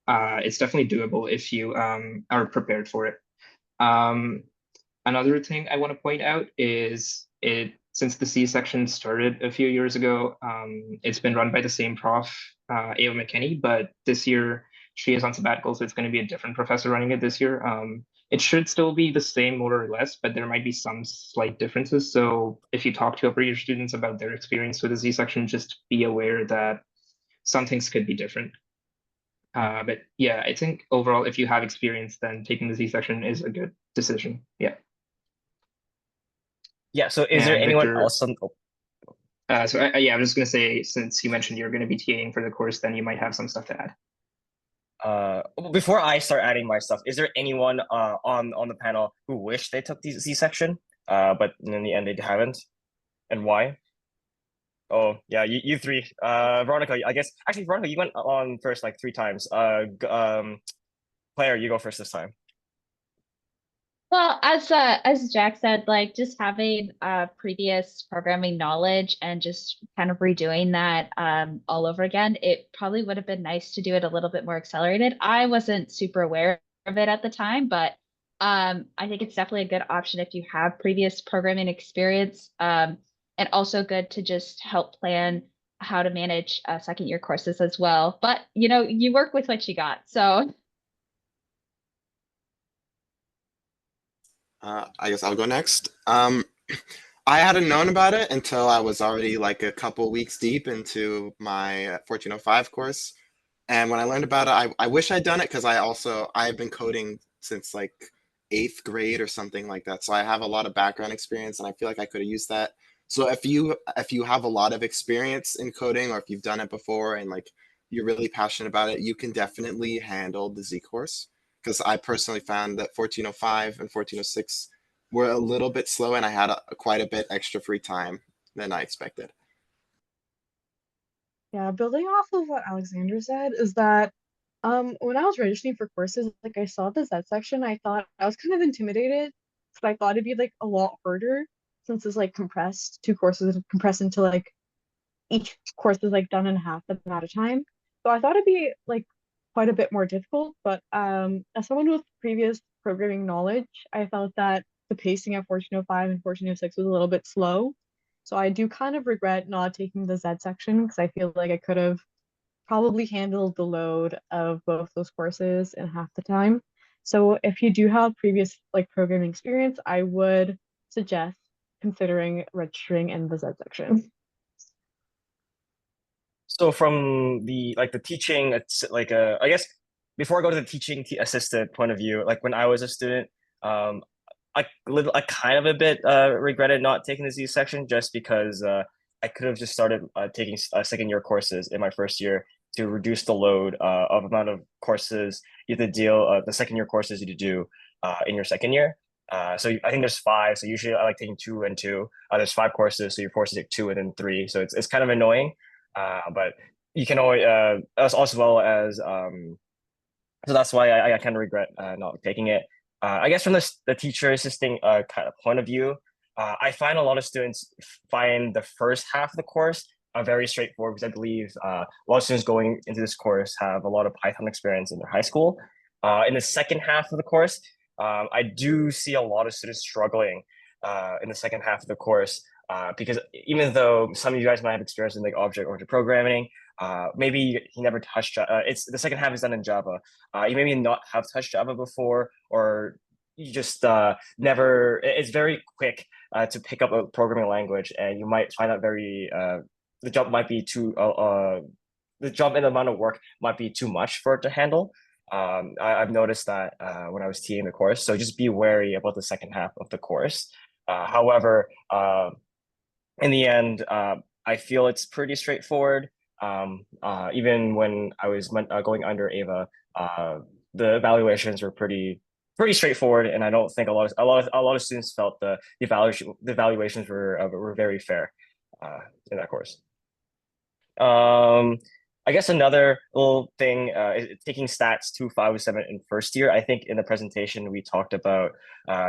it's definitely doable if you are prepared for it. Another thing I want to point out is since the C section started a few years ago, it's been run by the same prof, Ava McKinney, but this year she is on sabbatical, so it's going to be a different professor running it this year. It should still be the same more or less, but there might be some slight differences. So if you talk to upper year students about their experience with the Z section, just be aware that some things could be different. But yeah, I think overall, if you have experience, then taking the Z section is a good decision. Yeah. Yeah, so is there And anyone Victor, else on? yeah, I was just gonna say, since you mentioned you're gonna be TAing for the course, then you might have some stuff to add. Before I start adding my stuff, is there anyone on the panel who wish they took the Z section, but in the end they haven't, and why? Oh yeah, you three. Veronica, I guess actually Veronica, you went on first like 3 times. Claire, you go first this time. Well, as Jack said, like just having previous programming knowledge and just kind of redoing that all over again, it probably would have been nice to do it a little bit more accelerated. I wasn't super aware of it at the time, but I think it's definitely a good option if you have previous programming experience, and also good to just help plan how to manage second year courses as well. But you know, you work with what you got, so. I guess I'll go next. I hadn't known about it until I was already like a couple weeks deep into my 1405 course. And when I learned about it, I wish I'd done it because I've been coding since like 8th grade or something like that. So I have a lot of background experience and I feel like I could have used that. So if you have a lot of experience in coding, or if you've done it before and like you're really passionate about it, you can definitely handle the Z course, because I personally found that 1405 and 1406 were a little bit slow and I had quite a bit extra free time than I expected. Yeah, building off of what Alexander said is that when I was registering for courses, like I saw the Z section, I thought I was kind of intimidated because I thought it'd be like a lot harder since it's like compressed, 2 courses compressed into like each course is like done in half the amount of time. So I thought it'd be like quite a bit more difficult, but as someone with previous programming knowledge, I felt that the pacing at 1405 and 1406 was a little bit slow. So I do kind of regret not taking the Z section because I feel like I could have probably handled the load of both those courses in half the time. So if you do have previous like programming experience, I would suggest considering registering in the Z section. So from the teaching, it's like I guess before I go to the teaching assistant point of view, like when I was a student, I kind of a bit regretted not taking the Z section just because I could have just started taking second year courses in my first year to reduce the load of amount of courses you have to deal the second year courses you have to do in your second year. So I think there's 5. So usually I like taking 2 and 2. There's 5 courses, so you're forced to take 2 and then 3. So it's kind of annoying, but you can always as well as so that's why I kind of regret not taking it. I guess from the teacher assisting kind of point of view, I find a lot of students find the first half of the course very straightforward because I believe a lot of students going into this course have a lot of Python experience in their high school. In the second half of the course, I do see a lot of students struggling in the second half of the course because even though some of you guys might have experience in like object-oriented programming, maybe he never touched. It's the second half is done in Java. You maybe not have touched Java before, or you just never. It's very quick to pick up a programming language, and you might find out very the jump might be too. The jump in the amount of work might be too much for it to handle. I've noticed that when I was TAing the course, so just be wary about the second half of the course. However, in the end, I feel it's pretty straightforward. Even when I was going under Ava, the evaluations were pretty straightforward, and I don't think a lot of students felt the evaluations were very fair in that course. I guess another little thing is taking stats 2, 5, 7 in first year. I think in the presentation we talked about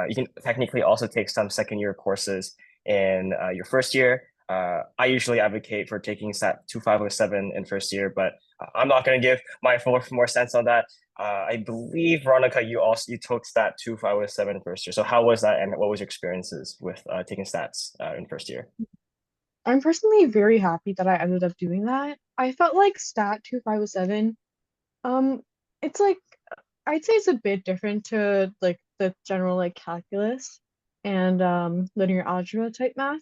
you can technically also take some second year courses in your first year. I usually advocate for taking stat 2, 5, 7 in first year, but I'm not going to give my more sense on that. I believe Veronica, you took stat 2, 5, 7 in first year. So how was that, and what was your experiences with taking stats in first year? I'm personally very happy that I ended up doing that. I felt like stat 2, 5, 7, it's like I'd say it's a bit different to like the general like calculus and linear algebra type math.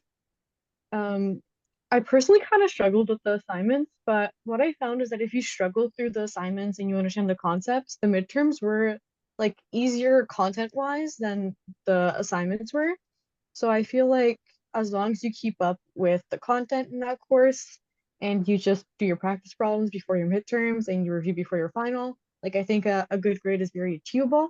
I personally kind of struggled with the assignments, but what I found is that if you struggle through the assignments and you understand the concepts, the midterms were like easier content-wise than the assignments were. So I feel like as long as you keep up with the content in that course and you just do your practice problems before your midterms and you review before your final, like I think a good grade is very achievable.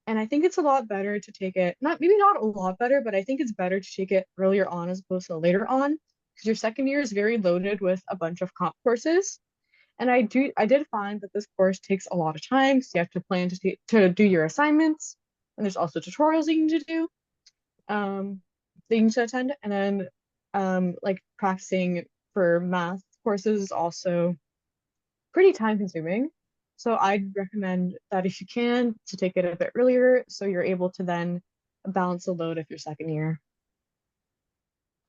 And I think it's a lot better to take it, maybe not a lot better, but I think it's better to take it earlier on as opposed to later on, because your second year is very loaded with a bunch of comp courses. And I did find that this course takes a lot of time, so you have to plan to do your assignments, and there's also tutorials you need to do, that you need to attend, and then like practicing for math courses is also pretty time consuming. So I'd recommend that if you can to take it a bit earlier so you're able to then balance the load of your second year.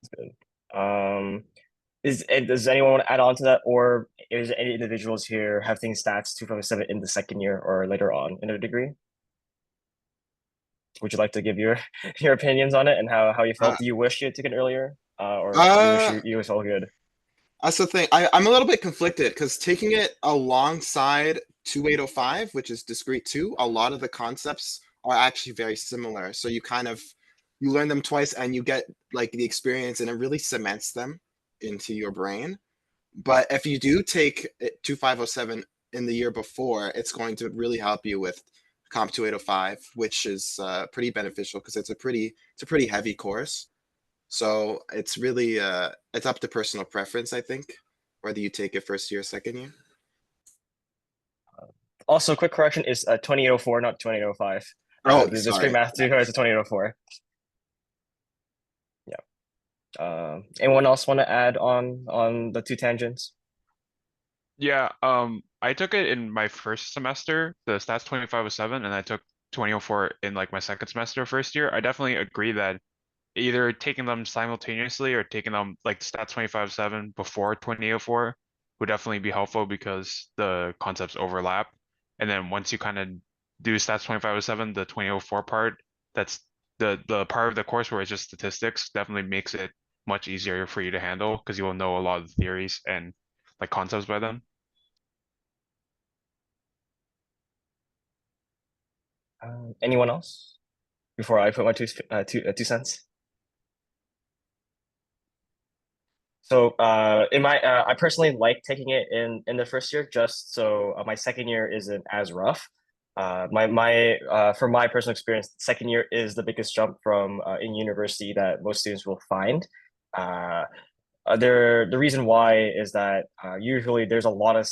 That's good. Does anyone want to add on to that, or is any individuals here have taken stats 2, 5, 7 in the second year or later on in a degree? Would you like to give your your opinions on it and how you felt? Do you wish you had taken it earlier, or do you wish you was all good? That's the thing. I'm a little bit conflicted because taking it alongside 2805, which is discrete 2, a lot of the concepts are actually very similar. So you learn them twice and you get like the experience, and it really cements them into your brain. But if you do take 2507 in the year before, it's going to really help you with Comp 2805, which is pretty beneficial because it's a pretty heavy course. So it's really it's up to personal preference, I think, whether you take it first year or second year. Also, quick correction is 2804, not 2805. Oh, The discrete sorry. math is 2804. Yeah. Anyone else want to add on the 2 tangents? Yeah, I took it in my first semester, the stats 2507, and I took 2004 in like my second semester first year. I definitely agree that either taking them simultaneously or taking them like stats 2507 before 2004 would definitely be helpful because the concepts overlap. And then once you kind of do stats 2507, the 2004 part, that's the part of the course where it's just statistics, definitely makes it much easier for you to handle because you will know a lot of the theories and like concepts by then. Anyone else before I put my two cents? So in my I personally like taking it in the first year just so my second year isn't as rough. From my personal experience, second year is the biggest jump from in university that most students will find. Uh, the reason why is that usually there's a lot of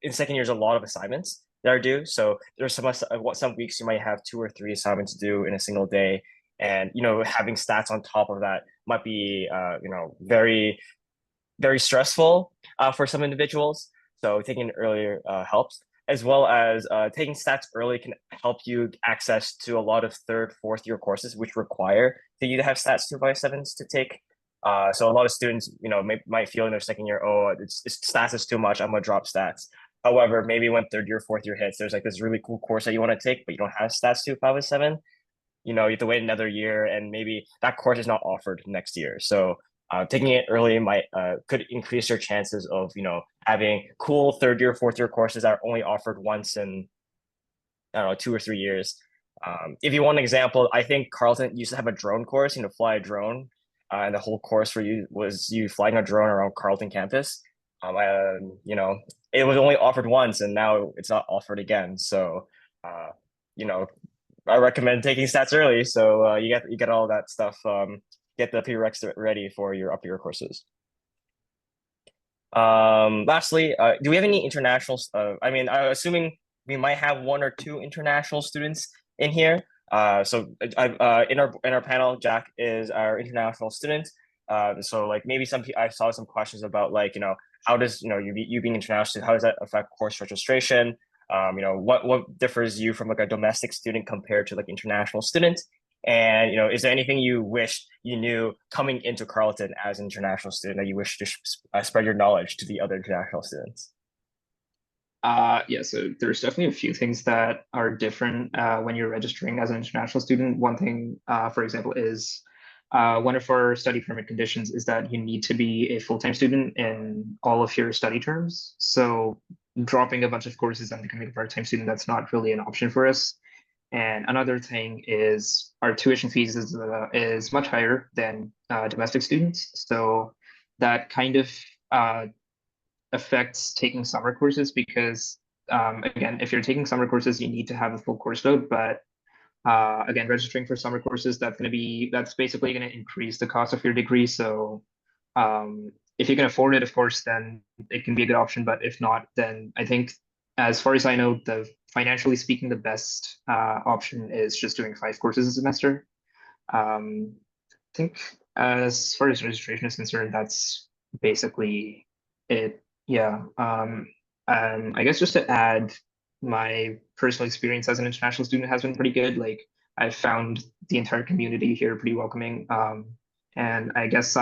in second year there's a lot of assignments that are due. So there's some weeks you might have 2 or 3 assignments due in a single day, and having stats on top of that might be very stressful for some individuals. So taking it earlier helps, as well as taking stats early can help you access to a lot of third, fourth year courses which require for you to have stats 257s to take. So a lot of students, might feel in their second year, oh, stats is too much, I'm gonna drop stats. However, maybe when third year, fourth year hits, there's like this really cool course that you want to take, but you don't have stats 257. You have to wait another year, and maybe that course is not offered next year. So taking it early might could increase your chances of having cool third year, fourth year courses that are only offered once in, I don't know, 2 or 3 years. If you want an example, I think Carleton used to have a drone course, fly a drone, and the whole course for you was you flying a drone around Carleton campus. It was only offered once, and now it's not offered again. So, you know, I recommend taking stats early, so you get all that stuff. Get the prereqs ready for your up year courses. Lastly, do we have any international? I mean, I'm assuming we might have 1 or 2 international students in here. So in our panel, Jack is our international student. So like maybe I saw some questions about like how does you being international, how does that affect course registration? What differs you from like a domestic student compared to like international students? And is there anything you wish you knew coming into Carleton as an international student that you wish to spread your knowledge to the other international students? Yeah, so there's definitely a few things that are different when you're registering as an international student. One thing, for example, is one of our study permit conditions is that you need to be a full-time student in all of your study terms. So dropping a bunch of courses and becoming a part-time student, that's not really an option for us. And another thing is our tuition fees is much higher than domestic students. So that kind of affects taking summer courses because, again, if you're taking summer courses, you need to have a full course load. But again, registering for summer courses, that's basically going to increase the cost of your degree. So if you can afford it, of course, then it can be a good option. But if not, then I think, as far as I know, financially speaking, the best option is just doing 5 courses a semester. I think as far as registration is concerned, that's basically it. Yeah. I guess just to add, my personal experience as an international student has been pretty good. Like I've found the entire community here pretty welcoming. And I guess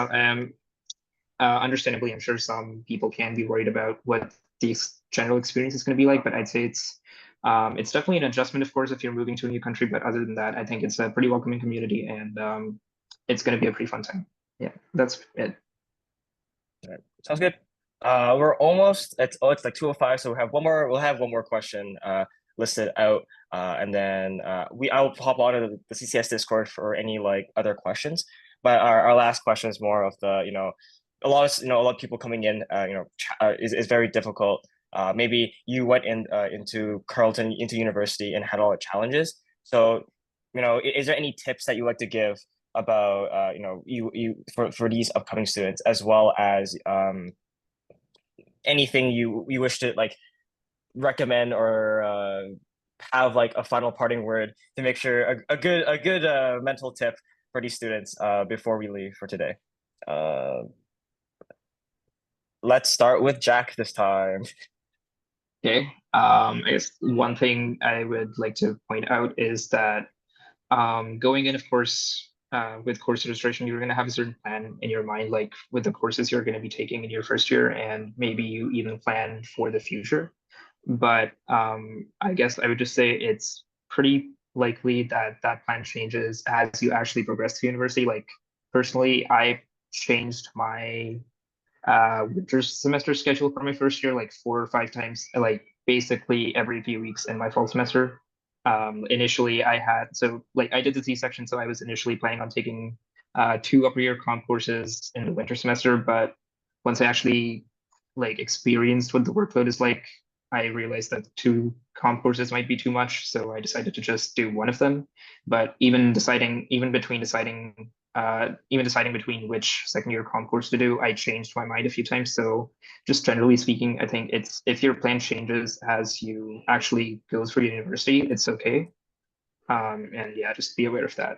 understandably, I'm sure some people can be worried about what the general experience is going to be like, but I'd say it's definitely an adjustment, of course, if you're moving to a new country. But other than that, I think it's a pretty welcoming community, and it's going to be a pretty fun time. Yeah, that's it. All right. Sounds good. We're almost it's like 2:05, so we'll have one more question listed out, and then I'll hop on to the CCS Discord for any like other questions. But our last question is more of the a lot of people coming in is very difficult. Maybe you went into Carleton into university and had all the challenges. So is there any tips that you like to give about you for these upcoming students, as well as anything you wish to like recommend or have like a final parting word to make sure a good mental tip for these students before we leave for today? Let's start with Jack this time. Okay. I guess one thing I would like to point out is that going in, of course, with course registration, you're going to have a certain plan in your mind, like with the courses you're going to be taking in your first year, and maybe you even plan for the future. But I guess I would just say it's pretty likely that that plan changes as you actually progress to university. Like personally, I changed my winter semester schedule for my first year like 4 or 5 times, like basically every few weeks in my fall semester. Initially I did the C-section, so I was initially planning on taking 2 upper year comp courses in the winter semester, but once I actually like experienced what the workload is like, I realized that 2 comp courses might be too much, so I decided to just do one of them. But even deciding between which second year comp course to do, I changed my mind a few times. So just generally speaking, I think it's if your plan changes as you actually go through university, it's okay. And yeah, just be aware of that.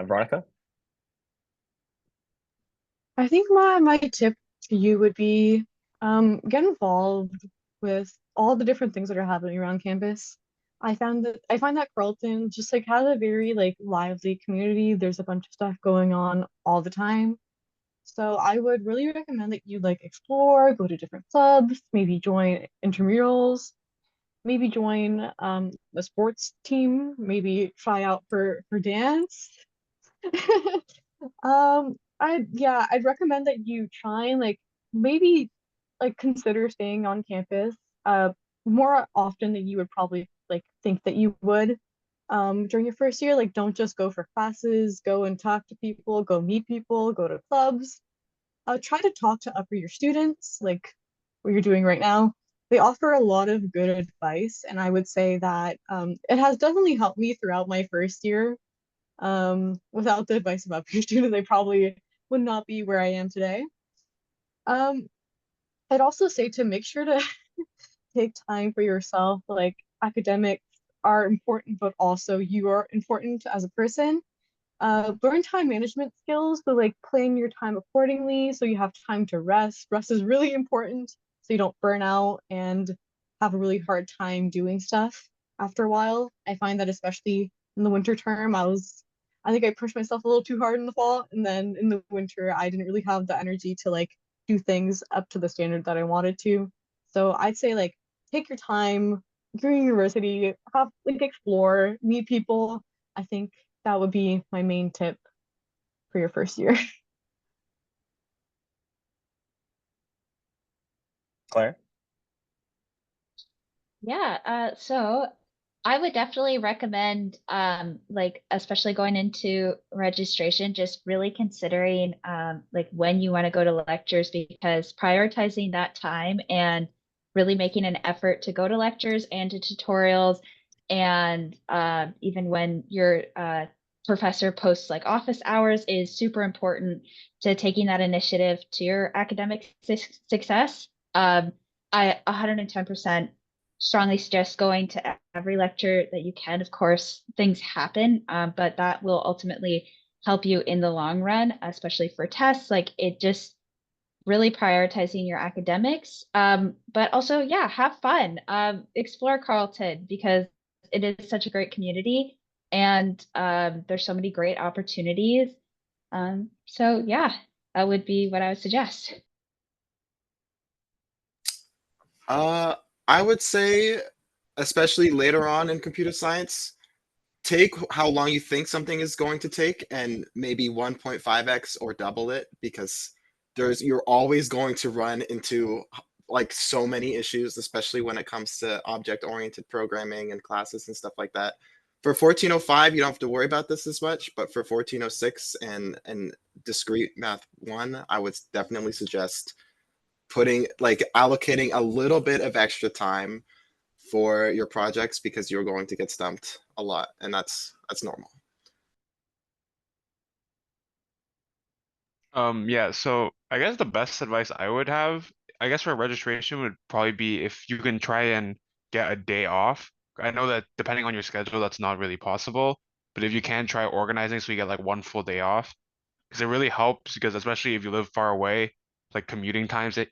Veronica? I think my tip to you would be get involved with all the different things that are happening around campus. I find that Carleton just like has a very like lively community. There's a bunch of stuff going on all the time. So I would really recommend that you like explore, go to different clubs, maybe join intramurals, maybe join a sports team, maybe try out for dance. I'd recommend that you try and like maybe like consider staying on campus more often than you would probably like think that you would during your first year. Like don't just go for classes, go and talk to people, go meet people, go to clubs. Try to talk to upper year students, like what you're doing right now. They offer a lot of good advice, and I would say that it has definitely helped me throughout my first year. Without the advice of upper year students, I probably would not be where I am today. Um, I'd also say to make sure to take time for yourself. Like academics are important, but also you are important as a person. Learn time management skills, so like plan your time accordingly so you have time to rest. Rest is really important so you don't burn out and have a really hard time doing stuff after a while. I find that especially in the winter term, I think I pushed myself a little too hard in the fall, and then in the winter I didn't really have the energy to like do things up to the standard that I wanted to. So I'd say like take your time during university, have like explore, meet people. I think that would be my main tip for your first year. Claire? Yeah, so I would definitely recommend like especially going into registration, just really considering like when you want to go to lectures, because prioritizing that time and really making an effort to go to lectures and to tutorials, and even when your professor posts like office hours is super important to taking that initiative to your academic success. I 110% strongly suggest going to every lecture that you can. Of course, things happen, but that will ultimately help you in the long run, especially for tests. Like it just really prioritizing your academics. But also, yeah, have fun. Explore Carleton because it is such a great community, and there's so many great opportunities. So yeah, that would be what I would suggest. I would say, especially later on in computer science, take how long you think something is going to take and maybe 1.5x or double it, because you're always going to run into like so many issues, especially when it comes to object-oriented programming and classes and stuff like that. For 1405, you don't have to worry about this as much, but for 1406 and discrete math 1, I would definitely suggest allocating a little bit of extra time for your projects, because you're going to get stumped a lot, and that's normal. Yeah, so I guess the best advice I would have, I guess for registration would probably be if you can try and get a day off. I know that depending on your schedule, that's not really possible, but if you can try organizing so you get like 1 full day off, because it really helps, because especially if you live far away, like commuting times, it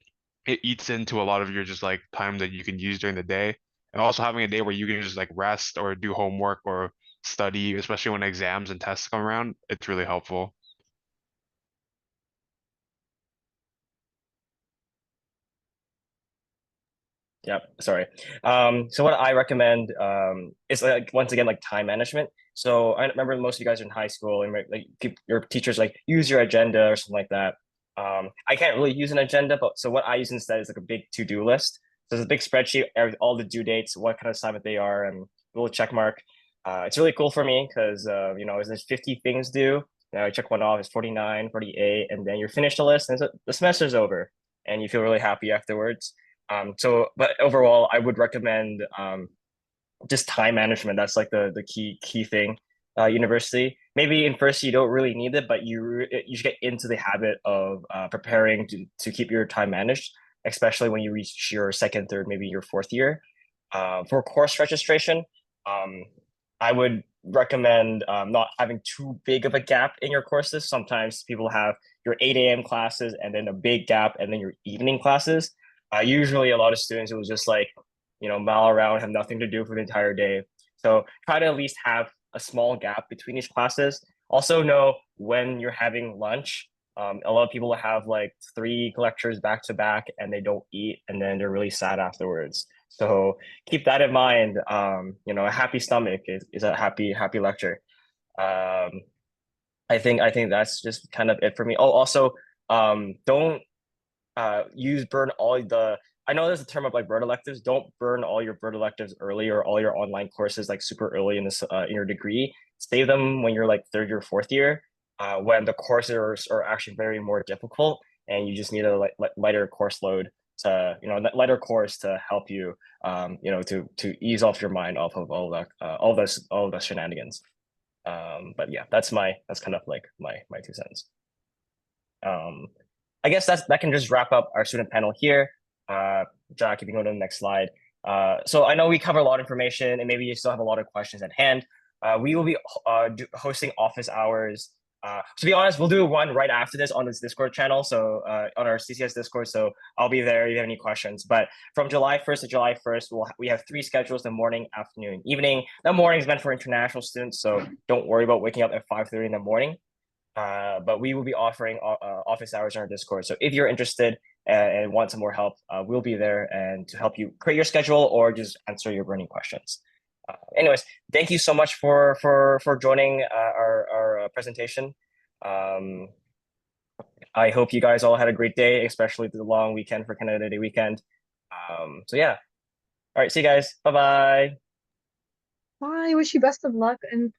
eats into a lot of your just like time that you can use during the day. And also having a day where you can just like rest or do homework or study, especially when exams and tests come around, it's really helpful. Yep, sorry. So what I recommend is like once again like time management. So I remember most of you guys are in high school and like your teachers like use your agenda or something like that. I can't really use an agenda, but so what I use instead is like a big to-do list. So there's a big spreadsheet, all the due dates, what kind of assignment they are, and a little check mark. It's really cool for me because you know, there's 50 things due. Now you check one off, it's 49, 48, and then you finish the list, and the semester's over, and you feel really happy afterwards. But overall, I would recommend just time management. That's like the key thing. University, maybe in first you don't really need it, but you should get into the habit of preparing to keep your time managed, especially when you reach your second, third, maybe your fourth year. For course registration, I would recommend not having too big of a gap in your courses. Sometimes people have your 8 a.m. classes and then a big gap and then your evening classes. Usually a lot of students will just like, mile around, have nothing to do for the entire day. So try to at least have a small gap between each classes. Also know when you're having lunch. A lot of people have like 3 lectures back to back and they don't eat and then they're really sad afterwards. So keep that in mind. A happy stomach is a happy lecture. I think that's just kind of it for me. Oh, also, don't burn all the. I know there's a term of like bird electives. Don't burn all your bird electives early or all your online courses like super early in your degree. Save them when you're like third year, fourth year, when the courses are actually very more difficult, and you just need a lighter course load to lighter course to help you to ease off your mind off of all the shenanigans. But yeah, that's kind of like my 2 cents. I guess that can just wrap up our student panel here. Jack, if you go to the next slide. So I know we cover a lot of information and maybe you still have a lot of questions at hand. We will be hosting office hours. To be honest, we'll do one right after this on this Discord channel. So on our CCS Discord. So I'll be there if you have any questions. But from July 1st to July 1st, we have 3 schedules: the morning, afternoon, evening. The morning is meant for international students, so don't worry about waking up at 5:30 in the morning. But we will be offering office hours on our Discord. So if you're interested and want some more help, we'll be there and to help you create your schedule or just answer your burning questions. Anyways, thank you so much for joining our presentation. I hope you guys all had a great day, especially the long weekend for Canada Day weekend. So yeah. All right, see you guys. Bye-bye. Bye. Wish you best of luck and